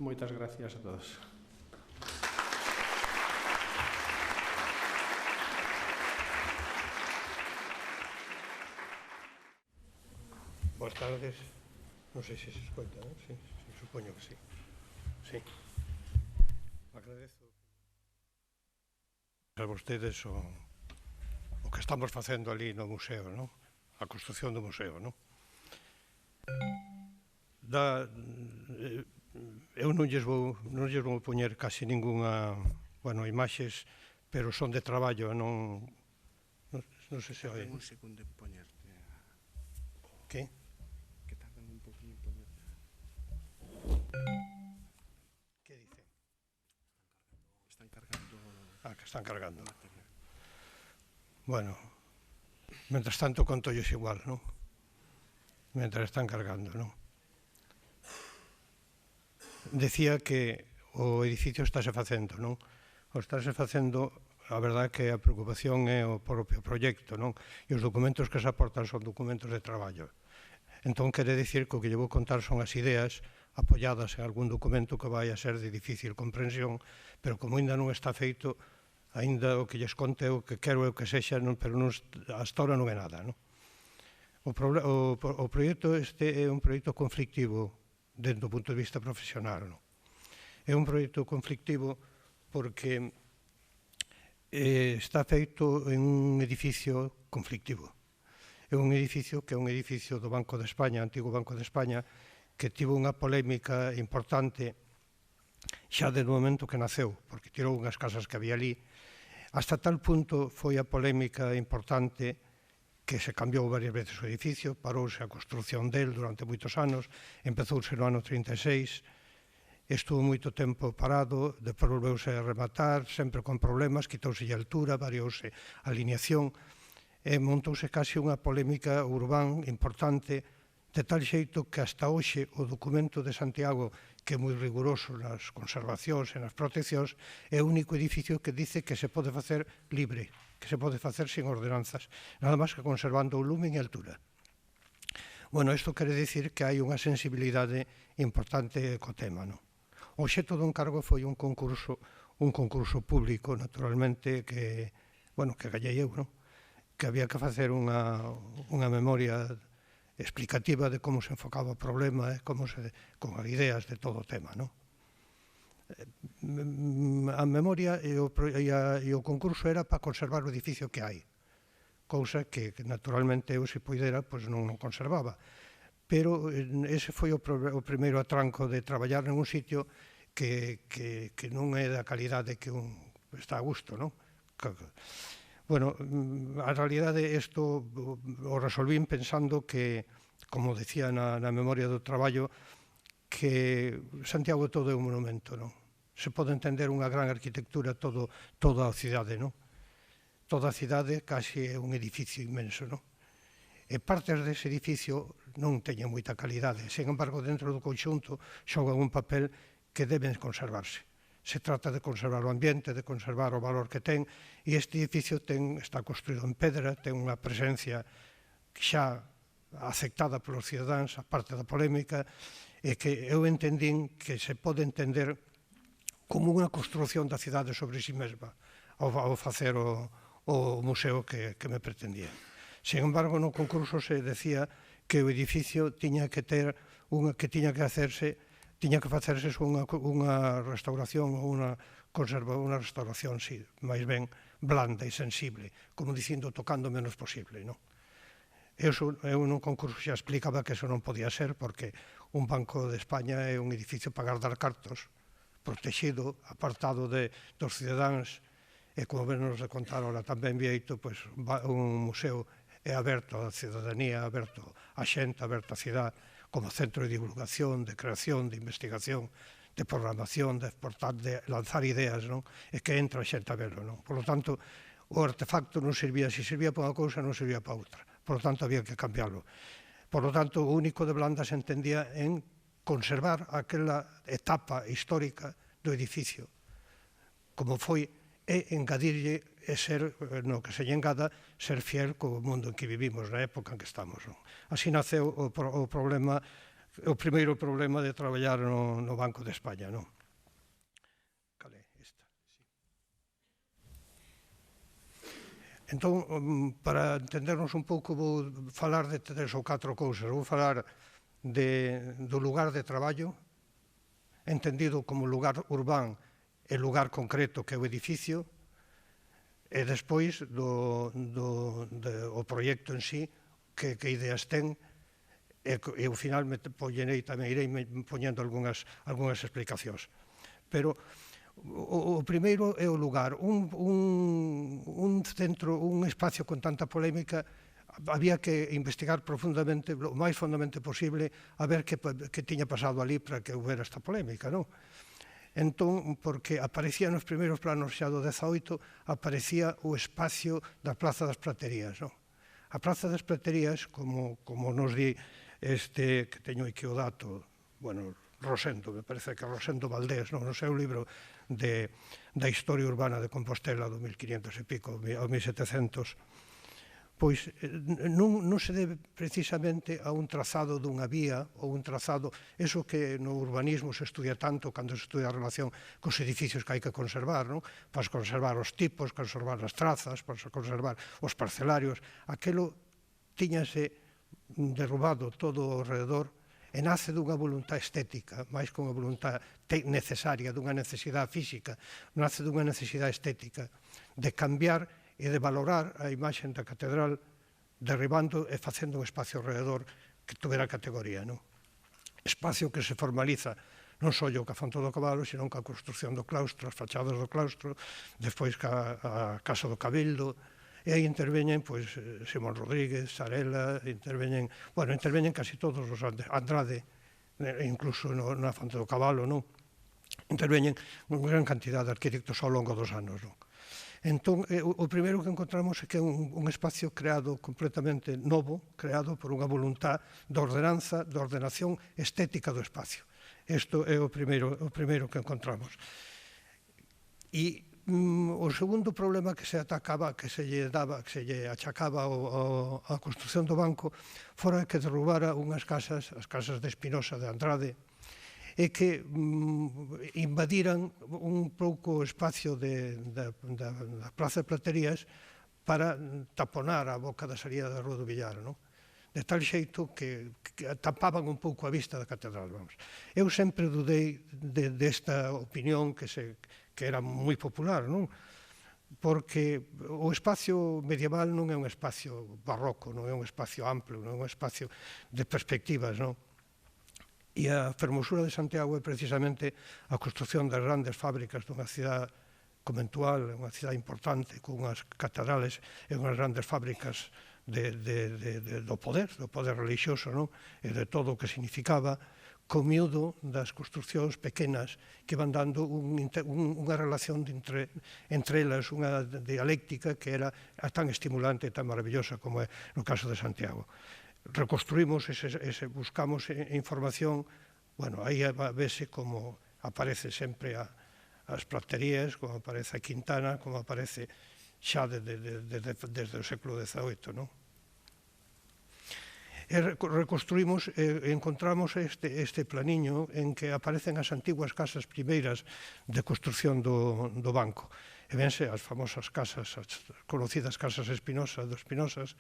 Moitas gracias a todos. Boas tardes. Non sei se escoita, non? Sí, supoño que sí. Sí. Agradezo a vostedes o que estamos facendo ali no museo, non? A construción do museo, non? Eu non lles vou poñer casi ningunha, bueno, imaxes, pero son de traballo, non sei se oi. Un segundo en poñerte. Que? Que tardan un poquinho en poñerte. Que dicen? Están cargando. Que están cargando. Bueno, mentres tanto contolles igual, non? Mentre están cargando, non? Decía que o edificio estáse facendo, non? O estáse facendo, a verdade que a preocupación é o propio proxecto, non? E os documentos que se aportan son documentos de traballo. Entón, quere dicir que o que lle vou contar son as ideas apoiadas en algún documento que vai a ser de difícil comprensión, pero como ainda non está feito, ainda o que lles conte o que quero é o que sexa, pero hasta ahora non é nada, non? O proxecto este é un proxecto conflictivo dentro do punto de vista profesional, non? É un proxecto conflictivo porque está feito en un edificio conflictivo. É un edificio que é un edificio do Banco de España, antigo Banco de España, que tivo unha polémica importante xa desde o momento que naceu, porque tirou unhas casas que había ali. Hasta tal punto foi a polémica importante que se cambiou varias veces o edificio, parouse a construción del durante moitos anos, empezouse no ano 36, estuvo moito tempo parado, depois volveuse a rematar, sempre con problemas, quitouse a altura, variouse a alineación, e montouse casi unha polémica urbán importante, de tal xeito que hasta hoxe o documento de Santiago, que é moi riguroso nas conservacións e nas proteccións, é o único edificio que dice que se pode facer libre, que se pode facer sin ordenanzas, nada máis que conservando o lumen e a altura. Bueno, isto quere dicir que hai unha sensibilidade importante co tema, non? O obxecto do encargo foi un concurso público, naturalmente, que gallei eu, non? Que había que facer unha memoria explicativa de como se enfocaba o problema e con as ideas de todo o tema, non? A memoria e o concurso era para conservar o edificio que hai, cousa que naturalmente eu, se poidera, non conservaba. Pero ese foi o primeiro atranco de traballar nun sitio que non é da calidade que un está a gusto, non? Bueno, a realidade isto o resolvín pensando que, como decía na memoria do traballo, que Santiago todo é un monumento, non? Se pode entender unha gran arquitectura toda a cidade, non? Toda a cidade casi é un edificio inmenso, non? E partes dese edificio non teñen moita calidade, sen embargo, dentro do conxunto xogan un papel que deben conservarse. Se trata de conservar o ambiente, de conservar o valor que ten, e este edificio está construído en pedra, ten unha presencia xa aceptada polos cidadáns, a parte da polémica, e que eu entendín que se pode entender como unha construción da cidade sobre si mesma ao facer o museo que me pretendía. Sin embargo, no concurso se decía que o edificio tiña que facerse unha restauración ou unha restauración, sí, máis ben blanda e sensible, como dicindo tocando o menos posible, non? Eu no concurso xa explicaba que eso non podía ser porque un Banco de España é un edificio para guardar cartos, protegido, apartado dos cidadáns, e como ben nos de contar ahora tamén Vieito, un museo é aberto á cidadanía, aberto á xente, aberto á cidade, como centro de divulgación, de creación, de investigación, de programación, de lanzar ideas, non? E que entra a xente a verlo, non? Por lo tanto, o artefacto non servía, se servía para unha cousa, non servía para outra. Por lo tanto, había que cambiarlo. Por lo tanto, o único de Blanda se entendía en conservar aquela etapa histórica do edificio, como foi, e engadirlle e ser, no que se lle engada, ser fiel co mundo en que vivimos, na época en que estamos. Así naceu o problema o primeiro problema de traballar no Banco de España, non? Cal é esta? Entón, para entendernos un pouco, vou falar de 3 ou 4 cousas. Vou falar do lugar de traballo, entendido como lugar urbán e lugar concreto que é o edificio, e despois do proxecto en sí, que ideas ten, e ao final tamén irei poñendo algunhas explicacións. Pero o primeiro é o lugar. Un centro, un espacio con tanta polémica, había que investigar profundamente, o máis fondamente posible, a ver que tiña pasado ali para que houbera esta polémica, non? Entón, porque aparecía nos primeiros planos xa do 18, aparecía o espacio da Praza das Praterías, non? A Praza das Praterías, como nos di que teño aquí o dato, bueno, Rosendo, me parece que Rosendo Valdés, no seu libro da historia urbana de Compostela do 1500 e pico ao 1700, pois non se debe precisamente a un trazado dunha vía ou un trazado, eso que no urbanismo se estudia tanto cando se estudia a relación cos edificios que hai que conservar, non? Para conservar os tipos, conservar as trazas, para conservar os parcelarios, aquilo tiñase derrubado todo ao redor e nace dunha voluntad estética, máis que unha voluntad necesaria, dunha necesidade física, nace dunha necesidade estética de cambiar e de valorar a imaxe da catedral derribando e facendo un espacio ao redor que tuvera categoría, non? Espacio que se formaliza non só o Cafanto do Cabalo, senón ca construcción do claustro, as fachadas do claustro, despois ca Casa do Cabildo, e aí interveñen Simón Rodríguez, Sarela, interveñen casi todos os Andrade, incluso na Fante do Cabalo, non? Interveñen unha gran cantidad de arquitectos ao longo dos anos, non? Entón, o primeiro que encontramos é que é un espacio creado completamente novo, creado por unha voluntad de ordenanza, de ordenación estética do espacio. Isto é o primeiro que encontramos. E o segundo problema que se atacaba, que se lle achacaba á construción do banco, fora que derrubara unhas casas, as casas de Espinosa, de Andrade, e que invadiran un pouco o espacio da Praza de Praterías para taponar a boca da salida da Rúa do Villar, non? De tal xeito que tapaban un pouco a vista da catedral, vamos. Eu sempre dudei desta opinión que era moi popular, non? Porque o espacio medieval non é un espacio barroco, non é un espacio amplo, non é un espacio de perspectivas, non? E a fermosura de Santiago é precisamente a construción das grandes fábricas dunha cidade conventual, unha cidade importante, con unhas catedrales e unhas grandes fábricas do poder religioso, non? E de todo o que significaba, co miúdo das construccións pequenas que van dando unha relación entre elas, unha dialéctica que era tan estimulante e tan maravillosa como é no caso de Santiago. Reconstruímos, buscamos información, bueno, aí vese como aparece sempre as Praterías, como aparece a Quintana, como aparece xa desde o século XVIII, non? Reconstruímos e encontramos este planiño en que aparecen as antiguas casas primeiras de construcción do banco. E vense as famosas casas, as conocidas casas Espinosas,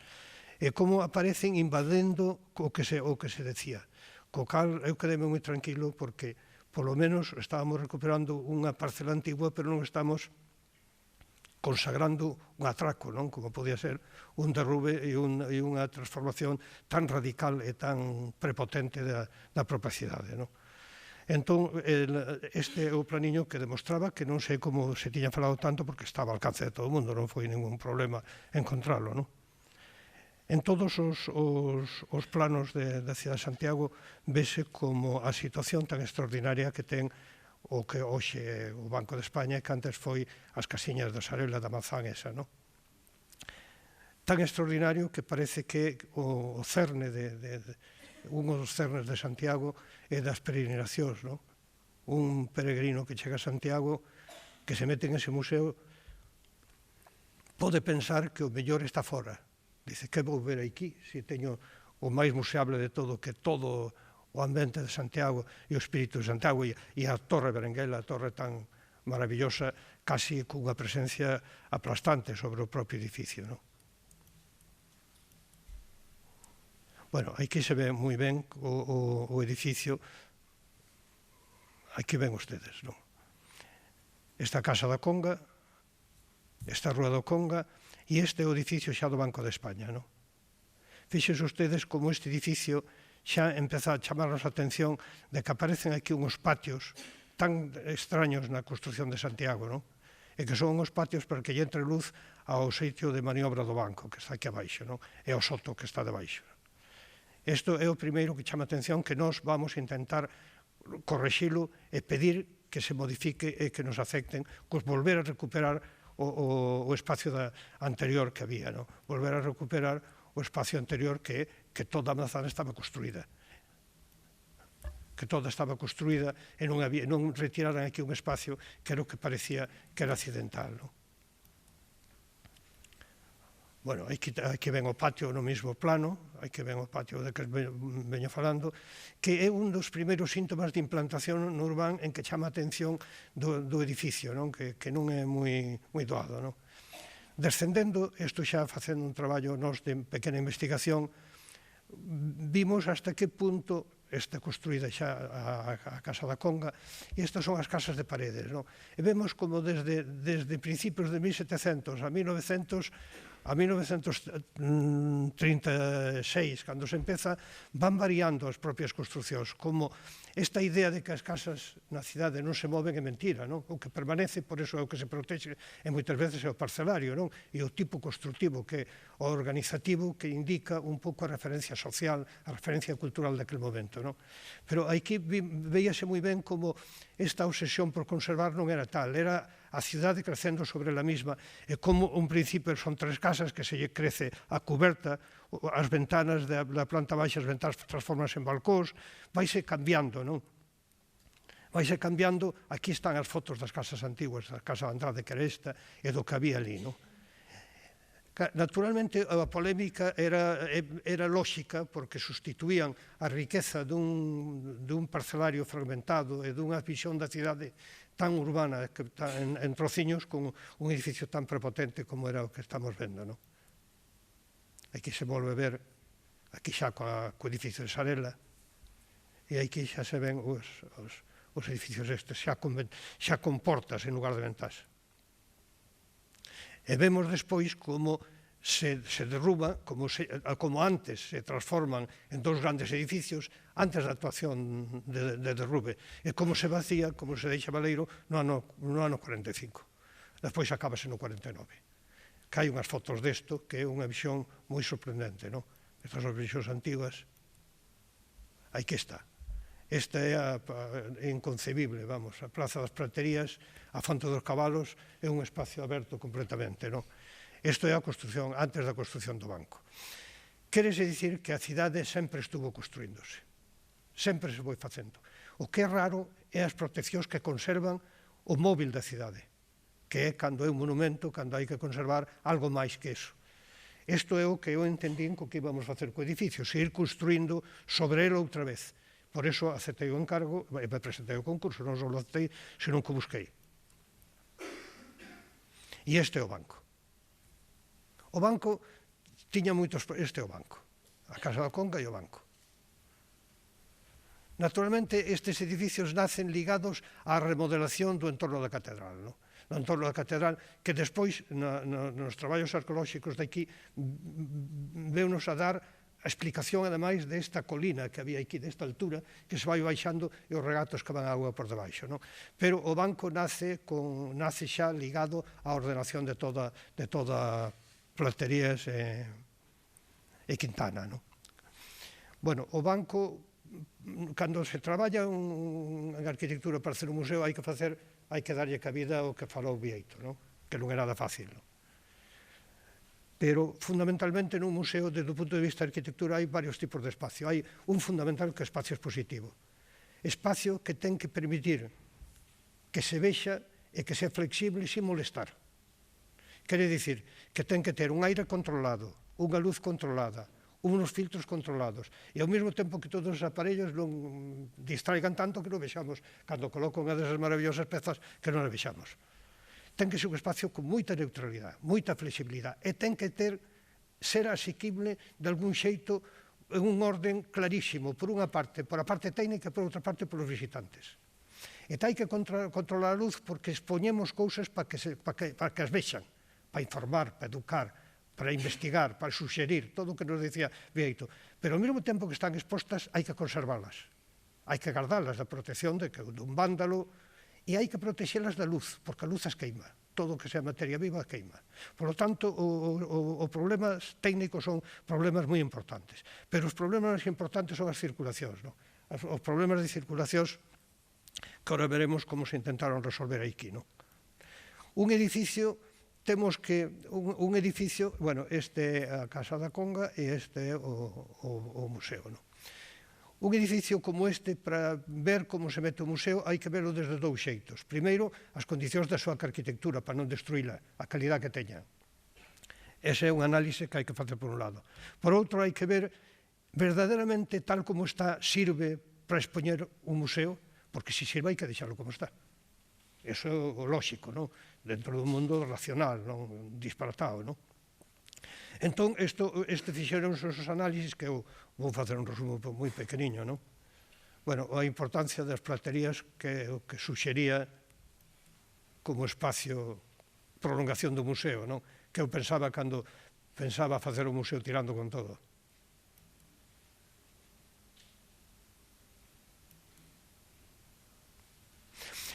e como aparecen invadendo o que se decía. Co cal eu quedeme moi tranquilo porque, polo menos, estábamos recuperando unha parcela antigua, pero non estamos consagrando un atraco, non? Como podía ser un derrube e unha transformación tan radical e tan prepotente da propiedade, non? Entón, este é o planiño que demostraba que non sei como se tiña falado tanto porque estaba ao alcance de todo o mundo, non foi ningún problema encontrarlo, non? En todos os planos da cidade de Santiago vese como a situación tan extraordinaria que ten o que hoxe é o Banco de España e que antes foi as casiñas da Sarela da Mazán esa, non? Tan extraordinario que parece que o cerne un dos cernes de Santiago é das peregrinacións, non? Un peregrino que chega a Santiago, que se mete en ese museo, pode pensar que o mellor está fora. Dice, que vou ver aquí, se teño o máis museable de todo, que todo o ambiente de Santiago e o espírito de Santiago, e a Torre Berenguela, a torre tan maravillosa, casi cunha presencia aplastante sobre o propio edificio, non? Bueno, aquí se ve moi ben o edificio, aquí ven ustedes, non? Esta Casa da Conga, esta Rúa do Conga, e este é o edificio xa do Banco de España, non? Fíxense ustedes como este edificio xa empeza a chamarnos a atención de que aparecen aquí uns patios tan extraños na construción de Santiago, non? E que son uns patios para que lle entre luz ao sitio de maniobra do banco, que está aquí abaixo, non? E ao soto que está debaixo. Isto é o primeiro que chama a atención, que nós vamos a intentar correxilo e pedir que se modifique e que nos acepten, pois volver a recuperar o espacio anterior que había, non? Volver a recuperar o espacio anterior que toda a manzana estaba construída. Que toda estaba construída e non retiraran aquí un espacio que era o que parecía que era accidental, non? Bueno, aquí ven o patio no mesmo plano, aquí ven o patio de que veño falando, que é un dos primeiros síntomas de implantación no urbán en que chama a atención do edificio, non? Que non é moi doado, non? Descendendo, isto xa facendo un traballo nos de pequena investigación, vimos hasta que punto está construída xa a Casa da Conga, e estas son as casas de paredes, non? E vemos como desde principios de 1700 a 1936, cando se empeza, van variando as propias construcións, como esta idea de que as casas na cidade non se moven é mentira, non? O que permanece, por eso é o que se protexe, e moitas veces é o parcelario, non? E o tipo constructivo, que o organizativo, que indica un pouco a referencia social, a referencia cultural daquele momento, non? Pero aquí veíase moi ben como esta obsesión por conservar non era tal, era a cidade crecendo sobre a mesma, e como un principio son 3 casas que se lle crece a cuberta, as ventanas da planta baixa, as ventanas transformanse en balcóns, vaise cambiando, non? Vaise cambiando, aquí están as fotos das casas antiguas, da Casa de Andrade, que era esta, e do que había ali, non? Naturalmente, a polémica era lóxica, porque sustituían a riqueza dun parcelario fragmentado e dunha visión da cidade tan urbana, en trociños, con un edificio tan prepotente como era o que estamos vendo, non? Aquí se volve a ver, aquí xa co edificio de Sarela, e aquí xa se ven os edificios estes, xa con portas en lugar de ventás. E vemos despois como se derruba, como antes se transforman en 2 grandes edificios antes da actuación de derrube, e como se vacía, como se deixa baleiro no ano 45. Despois acabase no 49. Que hai unhas fotos desto, que é unha visión moi sorprendente, non? Estas son visións antigas. Aí que está. Esta é inconcebible, vamos, a Praza das Praterías, a Fonte dos Cabalos, é un espacio aberto completamente, non? Isto é a construción, antes da construción do banco. Quérese dicir que a cidade sempre estuvo construíndose. Sempre se foi facendo. O que é raro é as proteccións que conservan o móvil da cidade, que é cando é un monumento, cando hai que conservar algo máis que eso. Isto é o que eu entendín co que íbamos facer co edificio, seguir construindo sobre ele outra vez. Por eso aceptei o encargo e me presentei o concurso, non só o aceptei, senón que o busquei. E este é o banco. O banco tiña moitos... Este é o banco. A Casa da Conga e o banco. Naturalmente, estes edificios nacen ligados á remodelación do entorno da catedral, non? No entorno da catedral, que despois, nos traballos arqueolóxicos daqui, veunos a dar a explicación, ademais, desta colina que había aquí, desta altura, que se vai baixando e os regatos que van a auga por debaixo, non? Pero o banco nace xa ligado á ordenación de toda Platerías e Quintana, non? Bueno, o banco, cando se traballa en arquitectura para hacer un museo, hai que darlle cabida ao que falou Vieito, non? Que non é nada fácil, non? Pero, fundamentalmente, nun museo, desde o punto de vista da arquitectura, hai varios tipos de espacio. Hai un fundamental que é o espacio expositivo. Espacio que ten que permitir que se vexa e que sea flexible sin molestar. Quere dicir que ten que ter un aire controlado, unha luz controlada, unos filtros controlados. E ao mesmo tempo que todos os aparellos non distraigan tanto que non vexamos, cando coloco unha desas maravillosas pezas, que non as vexamos. Ten que ser un espacio con moita neutralidade, moita flexibilidade, e ten que ser asequible de algún xeito en un orden clarísimo, por unha parte, por a parte técnica, e por outra parte, polos visitantes. E hai que controlar a luz porque expoñemos cousas para que as vexan, para informar, para educar, para investigar, para suxerir, todo o que nos decía Bieito. Pero ao mesmo tempo que están expostas, hai que conservalas. Hai que guardalas da protección dun vándalo e hai que protexelas da luz, porque a luz as queima. Todo o que sea materia viva queima. Por lo tanto, os problemas técnicos son problemas moi importantes. Pero os problemas máis importantes son as circulacións. Os problemas de circulacións que ahora veremos como se intentaron resolver aquí. Un edificio, temos que... Un edificio, bueno, este é a Casa da Conga e este é o museo. Un edificio como este, para ver como se mete o museo, hai que verlo desde dous xeitos. Primeiro, as condicións da súa arquitectura, para non destruíla, a calidad que teña. Ese é un análise que hai que facer por un lado. Por outro, hai que ver verdadeiramente tal como está, sirve para expoñer un museo, porque se sirve hai que deixarlo como está. Eso é o lóxico, dentro do mundo racional, non disparatado. Entón, fixeron os análisis que eu vou facer un resumo moi pequeniño. Bueno, a importancia das platerías que suxería como espacio prolongación do museo, que eu pensaba cando pensaba facer o museo tirando con todo.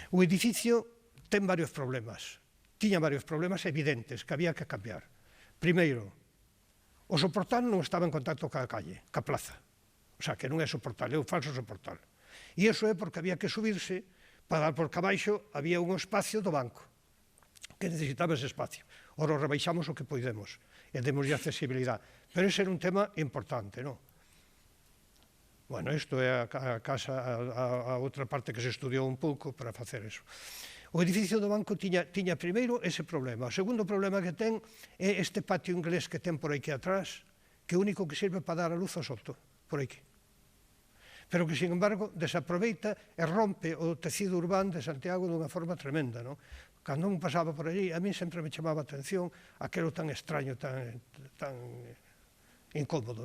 O edificio ten varios problemas. Tiña varios problemas evidentes que había que cambiar. Primeiro, o soportal non estaba en contacto ca calle, ca plaza. O sea, que non é soportal, é un falso soportal. E iso é porque había que subirse, para dar por cabaixo había un espacio do banco, que necesitaba ese espacio. Ora rebaixamos o que poidemos, e demoslle accesibilidade. Pero ese era un tema importante, Bueno, isto é a outra parte que se estudiou un pouco para facer eso. O edificio do banco tiña primeiro ese problema. O segundo problema que ten é este patio inglés que ten por aquí atrás, que é o único que sirve para dar a luz ao soto, por aquí. Pero que, sin embargo, desaproveita e rompe o tecido urbano de Santiago dunha forma tremenda. Cando un pasaba por allí, a mí sempre me chamaba a atención aquelo tan extraño, tan incómodo,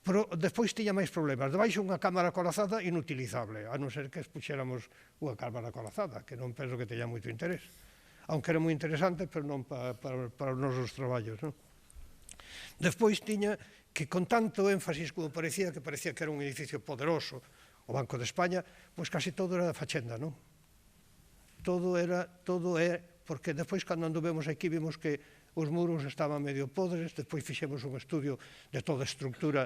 Pero despois tiña máis problemas. Debaixo unha cámara acorazada inutilizable, a non ser que expuxéramos unha cámara acorazada, que non penso que teña moito interés. Aunque era moi interesante, pero non para os nosos traballos. Despois tiña que, con tanto énfasis como parecía que era un edificio poderoso, o Banco de España, pois casi todo era fachenda, Todo é, porque despois, cando anduvemos aquí, vimos que os muros estaban medio podres, despois fixemos un estudio de toda a estructura.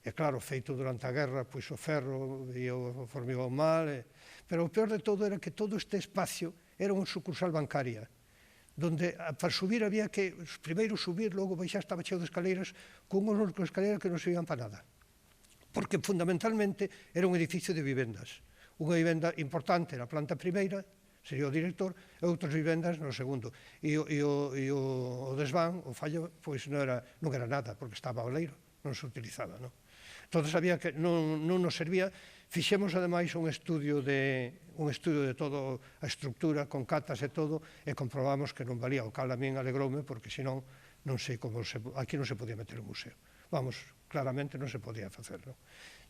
E claro, feito durante a guerra, pois o ferro e o formigón mal. Pero o peor de todo era que todo este espacio era unha sucursal bancaria, donde para subir había que primeiro subir, logo baixar, estaba cheo de escaleiras, con unhas escaleiras que non se iban para nada. Porque fundamentalmente era un edificio de vivendas. Unha vivenda importante na planta primeira, sería o director, e outras vivendas no segundo. E o desván, o fallo, pois non era nada, porque estaba ao leiro, non se utilizaba, Entón, había que non nos servía. Fixemos, ademais, un estudio de toda a estructura, con catas e todo, e comprobamos que non valía. O cal a min alegroume, porque senón, non sei como aquí non se podía meter un museo. Vamos, claramente non se podía facer.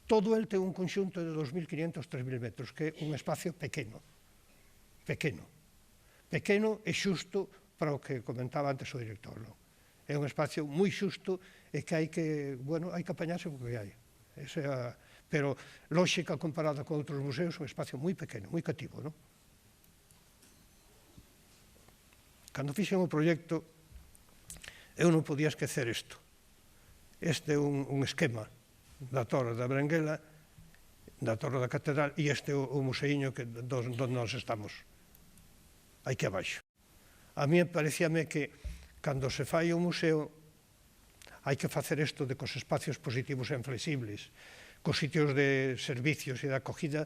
Todo el ten un conxunto de 2.500-3.000 metros, que é un espacio pequeno. Pequeno e xusto para o que comentaba antes o director. É un espacio moi xusto e que hai que apañarse co que hai. Pero, lógica comparada con outros museos, un espacio moi pequeno, moi cativo. Cando fixen o proxecto, eu non podía esquecer isto. Este é un esquema da Torre da Berenguela, da Torre da Catedral, e este é o museiño onde nós estamos, aquí abaixo. A mí parecíame que, cando se fai un museo, hai que facer isto de que os espacios positivos sean flexibles, que os sitios de servicios e de acollida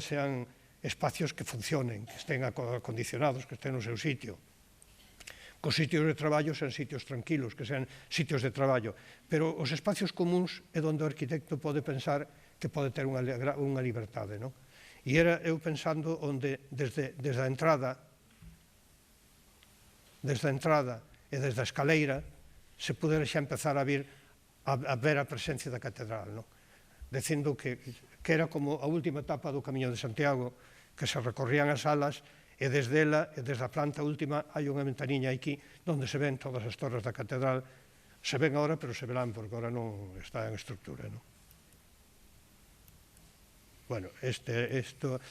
sean espacios que funcionen, que estén acondicionados, que estén no seu sitio, que que os sitios de traballo sean sitios tranquilos, que sean sitios de traballo, pero os espacios comuns é onde o arquitecto pode pensar que pode ter unha liberdade, non? E era eu pensando onde desde a entrada e desde a escaleira se pudera xa empezar a ver a presencia da catedral, non? Dicindo que era como a última etapa do Camiño de Santiago, que se recorrían as salas e desde ela, e desde a planta última, hai unha ventaniña aquí onde se ven todas as torres da catedral. Se ven agora, pero se verán, porque agora non está en estructura, non? Bueno, isto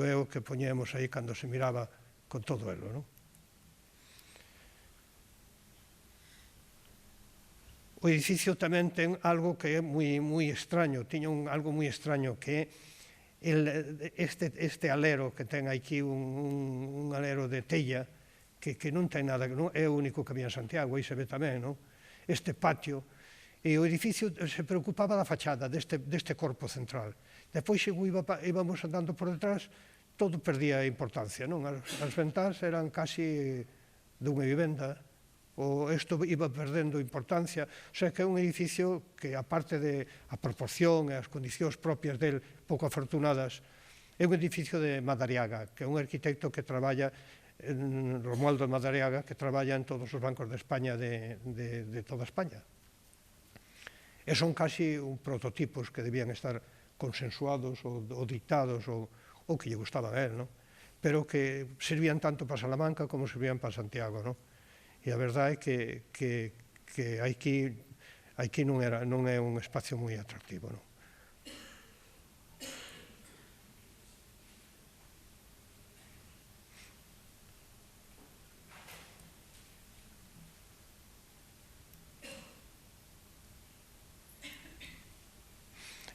é o que poñemos aí cando se miraba con todo elo, non? O edificio tamén ten algo que é moi extraño, tiña algo moi extraño, que é este alero que ten aquí, un alero de tella, que non ten nada, non é o único que había en Santiago, aí se ve tamén, non? Este patio, e o edificio se preocupaba da fachada, deste corpo central. Depois, se íbamos andando por detrás, todo perdía importancia, non? As ventás eran casi dunha vivenda, ou isto iba perdendo importancia, o sea que é un edificio que, aparte de a proporción e as condicións propias del pouco afortunadas, é un edificio de Madariaga, que é un arquitecto que traballa, Romualdo Madariaga, que traballa en todos os bancos de España, de toda España. E son casi prototipos que debían estar consensuados ou dictados ou que lle gustaba a él, non? Pero que servían tanto para Salamanca como servían para Santiago, non? E a verdade é que aquí non é un espacio moi atractivo, non?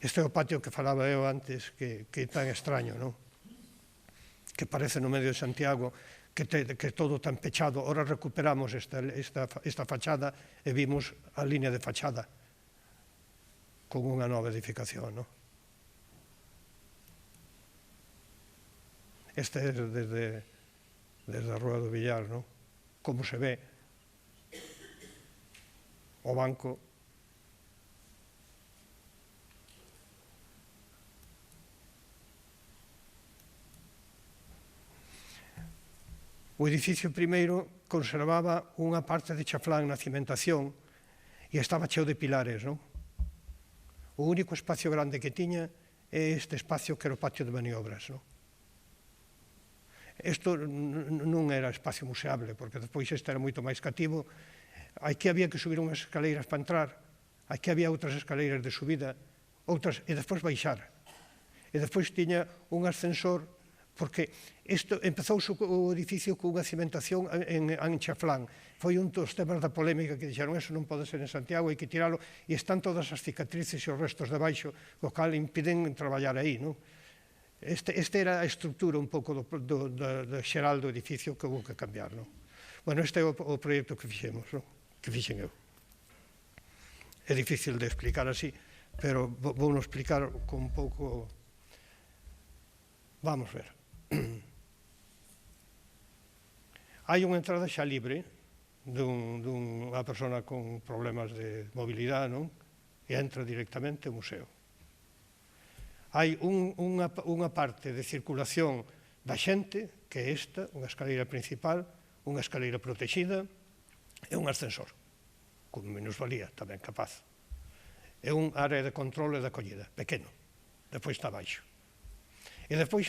Este é o patio que falaba eu antes, que é tan extraño, non? Que parece no medio de Santiago, que todo tan pechado. Ora recuperamos esta fachada e vimos a línea de fachada con unha nova edificación, non? Este é desde a Rúa do Villar, non? Como se ve o banco. O edificio primeiro conservaba unha parte de chaflán na cimentación e estaba cheo de pilares, non? O único espacio grande que tiña é este espacio que era o patio de maniobras, non? Isto non era espacio museable, porque depois este era moito máis cativo. Aquí había que subir unhas escaleiras para entrar, aquí había outras escaleiras de subida, e despois baixar. E despois tiña un ascensor, porque empezouse o edificio cunha cimentación en chaflán. Foi un dos temas da polémica que dixeron eso non pode ser en Santiago, hai que tiralo, e están todas as cicatrices e os restos de baixo, o cal impiden traballar aí, non? Este era a estructura un pouco do xeral do edificio que houve que cambiar, non? Bueno, este é o proxecto que fixemos, non? Que fixen eu. É difícil de explicar así, pero vou explicar con un pouco... Vamos ver. Hai unha entrada xa libre dunha persona con problemas de mobilidade, non? E entra directamente ao museo. Hai unha parte de circulación da xente, que é esta, unha escaleira principal, unha escaleira protexida e un ascensor, con minusvalía tamén capaz. É unha área de control e de acollida, pequeno, despois está baixo. E despois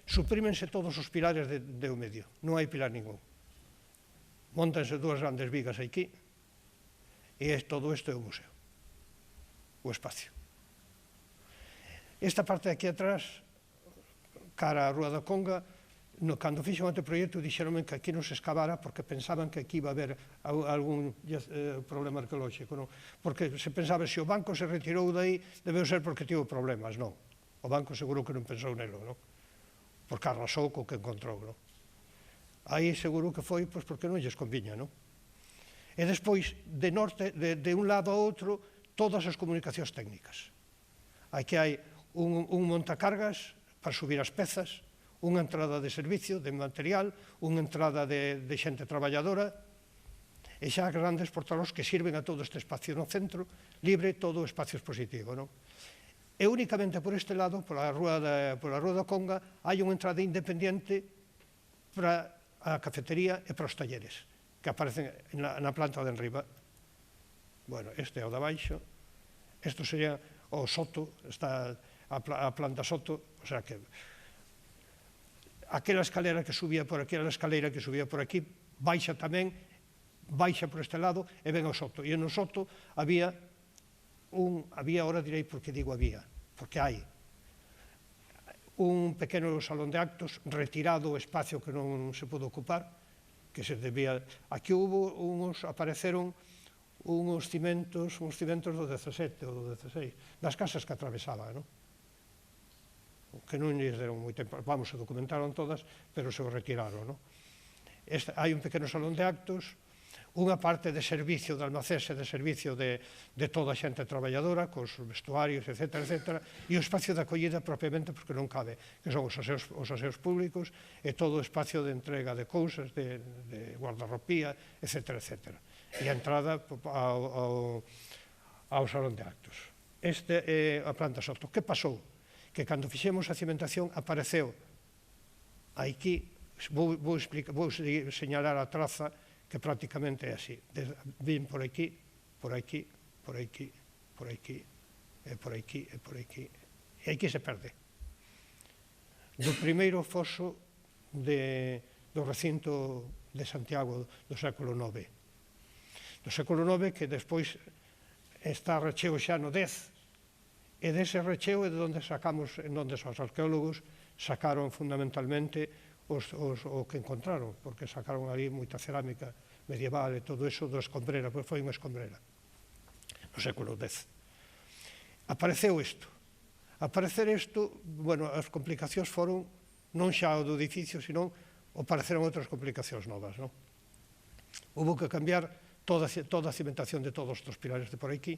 suprímense todos os pilares do medio, non hai pilar ningún. Móntanse dúas grandes vigas aquí e todo isto é o museo, o espacio. Esta parte de aquí atrás, cara á Rúa da Conga, cando fixen o anteproxecto dixeronme que aquí non se excavara porque pensaban que aquí iba a haber algún problema arqueolóxico, non? Porque se pensaba, se o banco se retirou dai, debeu ser porque tivo problemas, non. O banco seguro que non pensou nelo, non? Porque arrasou co que encontrou, non? Aí seguro que foi porque non lles conviña, non? E despois, de norte, de un lado a outro, todas as comunicacións técnicas. Aquí hai un montacargas para subir as pezas, unha entrada de servicio, de material, unha entrada de xente traballadora, e xa grandes portalós que sirven a todo este espacio no centro, libre, todo o espacio expositivo, non? E únicamente por este lado, pola rúa da Conga, hai unha entrada independiente para a cafetería e para os talleres, que aparecen na planta de enriba. Bueno, este é o de abaixo, isto sería o soto, está a planta soto, o sea que aquela escalera que subía por aquí, baixa tamén, baixa por este lado e ven ao soto. E no soto había, ahora direi por que digo había, porque hai un pequeno salón de actos retirado o espacio que non se pudo ocupar, que se debía... Aquí apareceron uns cimentos do 17 ou do 16, das casas que atravesaba, non? Que non lles deron moi tempo, vamos, se documentaron todas, pero se o retiraron, non? Hai un pequeno salón de actos, unha parte de servicio de almacés e de servicio de toda a xente traballadora, cos vestuarios, etc., e o espacio de acollida propiamente porque non cabe, que son os aseos públicos e todo o espacio de entrega de cousas, de guardarropía, etc., e a entrada ao salón de actos. Este é a planta soto. Que pasou? Que cando fixemos a cimentación apareceu aquí, vou señalar a traza que prácticamente é así, vin por aquí, por aquí, por aquí, por aquí, e por aquí, e por aquí, e aquí se perde. Do primeiro foso do recinto de Santiago do século IX. Do século IX que despois está recheo xa no X, e dese recheo é de onde sacamos, en onde os arqueólogos sacaron fundamentalmente o que encontraron, porque sacaron ali moita cerámica medieval e todo eso do escombrera, pois foi unha escombrera no século X. Apareceu isto. Aparecer isto, bueno, as complicacións foron non xa o do edificio, senón apareceron outras complicacións novas, non? Houve que cambiar toda a cimentación de todos os pilares de por aquí.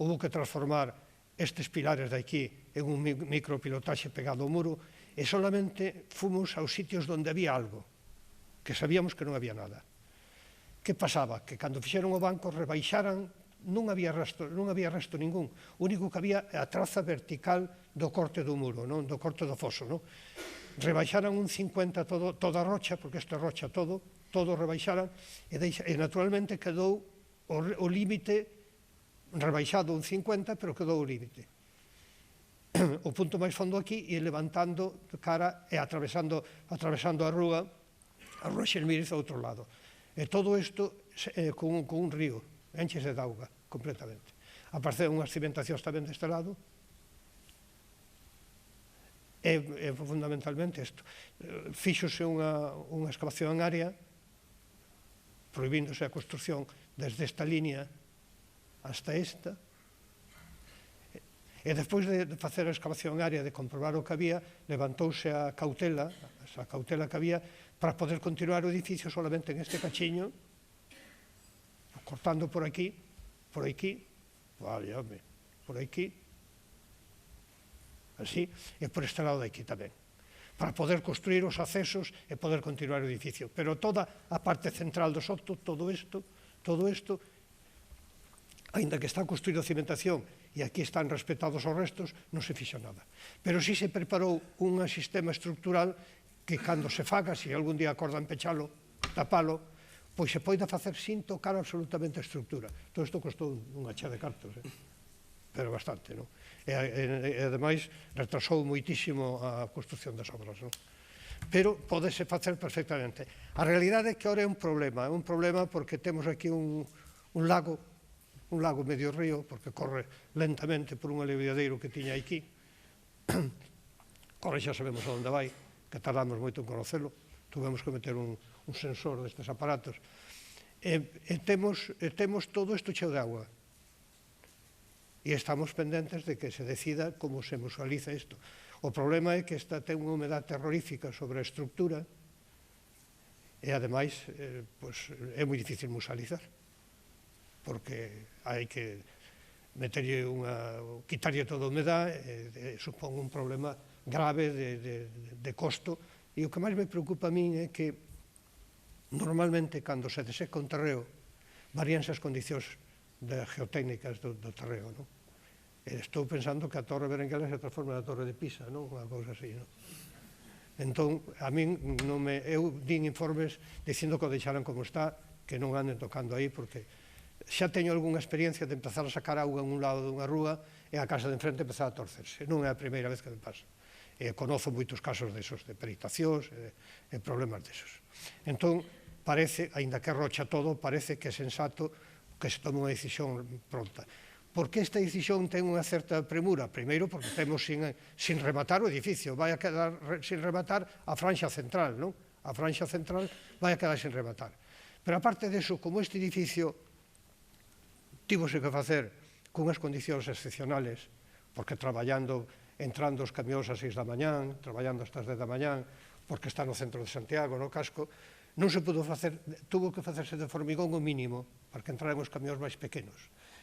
Houve que transformar estes pilares de aquí en un micropilotaxe pegado ao muro e solamente fomos aos sitios onde había algo, que sabíamos que non había nada. Que pasaba? Que cando fixeron o banco rebaixaran, non había resto ningún. O único que había é a traza vertical do corte do muro, do corte do foso. Rebaixaran un 50 toda a rocha, porque isto é rocha todo rebaixaran, e naturalmente quedou o límite rebaixado un 50, pero quedou o límite. O punto máis fondo aquí e levantando cara e atravesando a rúa Xelmírez ao outro lado. E todo isto con un río, enchese de auga completamente. Apareceron unhas cimentacións tamén deste lado, e fundamentalmente isto. Fíxose unha excavación en área, prohibíndose a construción desde esta línea hasta esta, e despois de facer a excavación en área, de comprobar o que había, levantouse a cautela que había para poder continuar o edificio solamente en este cachiño, cortando por aquí, vale, home, por aquí, así, e por este lado de aquí tamén, para poder construir os accesos e poder continuar o edificio. Pero toda a parte central do soto, todo isto, aínda que está construída a cimentación e aquí están respetados os restos, non se fixo nada. Pero si se preparou un sistema estructural que cando se faga, se algún día acordan pechalo, tapalo, pois se poida facer sin tocar absolutamente a estructura. Todo isto costou unha chea de cartos, pero bastante, non? E ademais retrasou moitísimo a construción das obras, non? Pero podese facer perfectamente. A realidade é que ahora é un problema porque temos aquí un lago medio río, porque corre lentamente por un aliviadeiro que tiña aquí. Corre, xa sabemos a onde vai, que tardamos moito en conocelo, tuvemos que meter un sensor destes aparatos. E temos todo isto cheo de agua. E estamos pendentes de que se decida como se musealiza isto. O problema é que esta ten unha humedade terrorífica sobre a estructura e, ademais, é moi difícil musealizar, porque hai que quitarlle toda a humedade, supón un problema grave de costo, e o que máis me preocupa a min é que Normalmente, cando se deseca un terreo, varíanse as condicións geotécnicas do terreo, non? Estou pensando que a Torre Berenguela se transforma na Torre de Pisa, non? Unha cousa así, non? Entón, a min, eu din informes dicindo que o deixaran como está, que non anden tocando aí, porque xa teño algunha experiencia de empezar a sacar auga en un lado dunha rúa e a casa de enfrente empezar a torcerse. Non é a primeira vez que me pasa. Conozo moitos casos desos, de peritacións e problemas desos. Entón, parece, aínda que rocha todo, parece que é sensato que se tome unha decisión pronta. Por que esta decisión ten unha certa premura? Primeiro, porque temos sin rematar o edificio, vai a quedar sin rematar a franxa central, non? A franxa central vai a quedar sin rematar. Pero aparte deso, como este edificio tivose que facer cunhas condicións excepcionales, porque entrando os camións a 6 da mañán, traballando hasta as 10 da mañán, porque está no centro de Santiago, no casco, non se pudo facer, tuvo que facerse de formigón o mínimo, para que entraran os camións máis pequenos.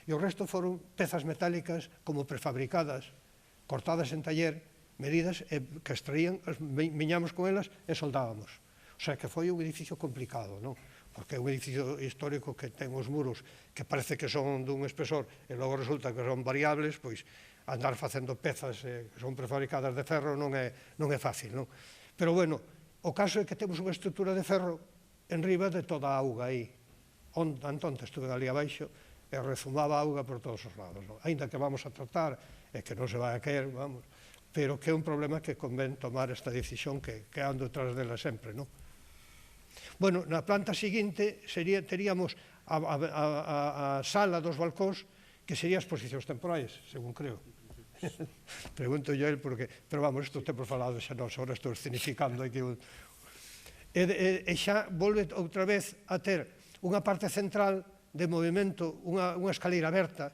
E o resto foron pezas metálicas como prefabricadas, cortadas en taller, medidas que extraían, viñamos con elas e soldábamos. O sea que foi un edificio complicado, non? Porque é un edificio histórico que ten os muros que parece que son dun espesor e logo resulta que son variables, pois andar facendo pezas que son prefabricadas de ferro non é fácil, non? Pero, bueno, o caso é que temos unha estrutura de ferro en riba de toda a auga aí. Entón, estuve ali abaixo e rezumaba auga por todos os lados. Ainda que vamos a tratar e que non se vai a caer, vamos, pero que é un problema que convén tomar esta decisión que ando detrás dela sempre, non? Bueno, na planta seguinte teríamos a sala dos balcóns que sería exposicións temporais, según creo. Pregunto yo a él porque, pero vamos, isto temos falado xa nós, ahora estou escenificando aquí. E xa volve outra vez a ter unha parte central de movimento, unha escaleira aberta,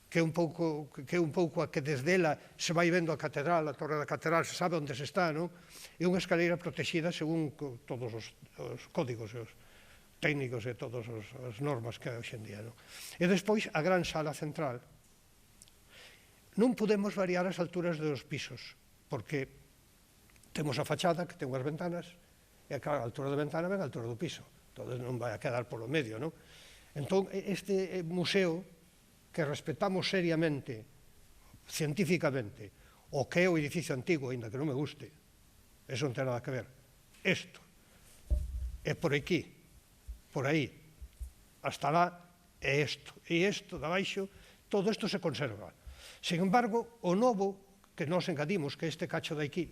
que é un pouco a que desde ela se vai vendo a catedral, a torre da catedral, se sabe onde se está, non? E unha escaleira protegida según todos os códigos e os técnicos e todas as normas que hai hoxe en día, non? E despois a gran sala central. Non podemos variar as alturas dos pisos, porque temos a fachada que ten unhas ventanas, e a altura da ventana ven a altura do piso, entón non vai a quedar polo medio, non? Entón, este museo, que respetamos seriamente, científicamente, o que é o edificio antigo, ainda que non me guste, eso non ten nada que ver. Isto é por aquí, por aí, hasta lá é isto. E isto, de abaixo, todo isto se conserva. Sin embargo, o novo que nos engadimos, que este cacho de aquí,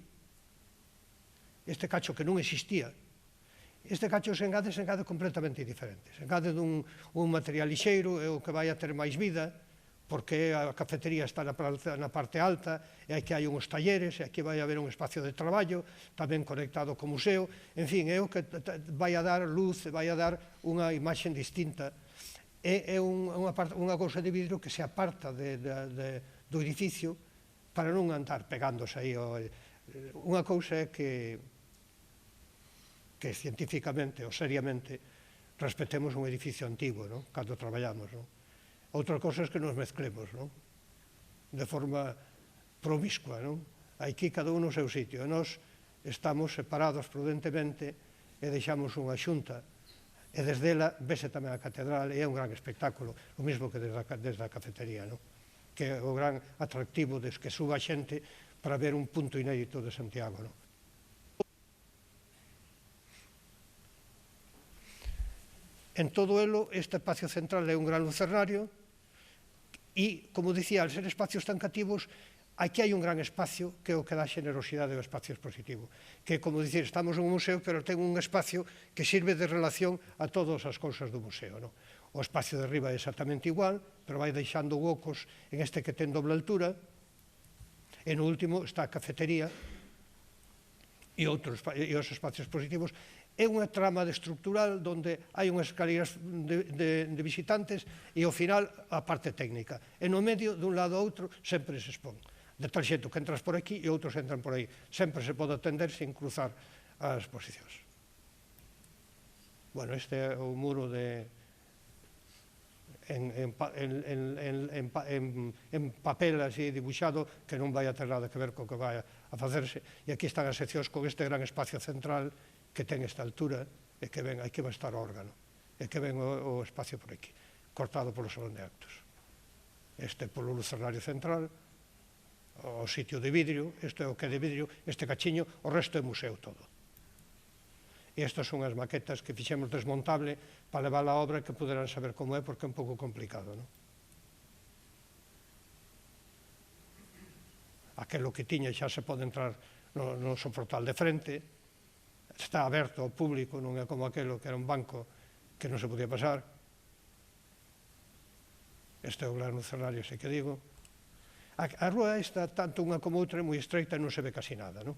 este cacho que non existía, este cacho se engade completamente diferente. Se engade dun material lixeiro, é o que vai a ter máis vida, porque a cafetería está na parte alta, e aquí hai uns talleres, e aquí vai haber un espacio de traballo, tamén conectado co museo, en fin, é o que vai a dar luz, vai a dar unha imaxe distinta. É unha cousa de vidro que se aparta do edificio para non andar pegándose aí. Unha cousa é que científicamente ou seriamente respetemos un edificio antigo, cando traballamos. Outra cosa é que nos mezclemos de forma promiscua. Aquí cada un no seu sitio. Nós estamos separados prudentemente e deixamos unha xunta e desde ela vese tamén a catedral e é un gran espectáculo, o mesmo que desde a cafetería, que é o gran atractivo des que suba a xente para ver un punto inédito de Santiago. En todo elo, este espacio central é un gran lucernario e, como dicía, al ser espacios tan cativos, aquí hai un gran espacio que é o que dá xenerosidade ao espacio expositivo, que, como dicir, estamos en un museo, pero ten un espacio que sirve de relación a todas as cousas do museo. O espacio de arriba é exactamente igual, pero vai deixando ocos en este que ten doble altura, e no último está a cafetería e os espacios expositivos. É unha trama estructural onde hai unhas escaleiras de visitantes e ao final a parte técnica. E no medio, dun lado a outro, sempre se expón. De tal xeito que entras por aquí e outros entran por aí. Sempre se pode atender sin cruzar as exposicións. Bueno, este é o muro en papel así dibuixado que non vai a ter nada que ver co que vai a facerse. E aquí están as seccións con este gran espacio central que ten esta altura, e que ven, aquí va estar o órgano, e que ven o espacio por aquí, cortado polo salón de actos. Este polo lucernario central, o sitio de vidrio, este é o que é de vidrio, este cachiño, o resto é museo todo. E estas son as maquetas que fixemos desmontable para levar a obra que poderán saber como é, porque é un pouco complicado, non? Aquelo que tiña xa se pode entrar no soportal de frente, está aberto ao público, non é como aquelo que era un banco que non se podía pasar. Este é o gran lucernario, sei que digo. A rúa esta, tanto unha como outra, é moi estreita e non se ve casi nada, non?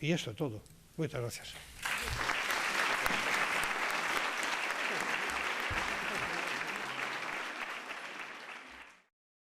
E isto é todo. Moitas gracias.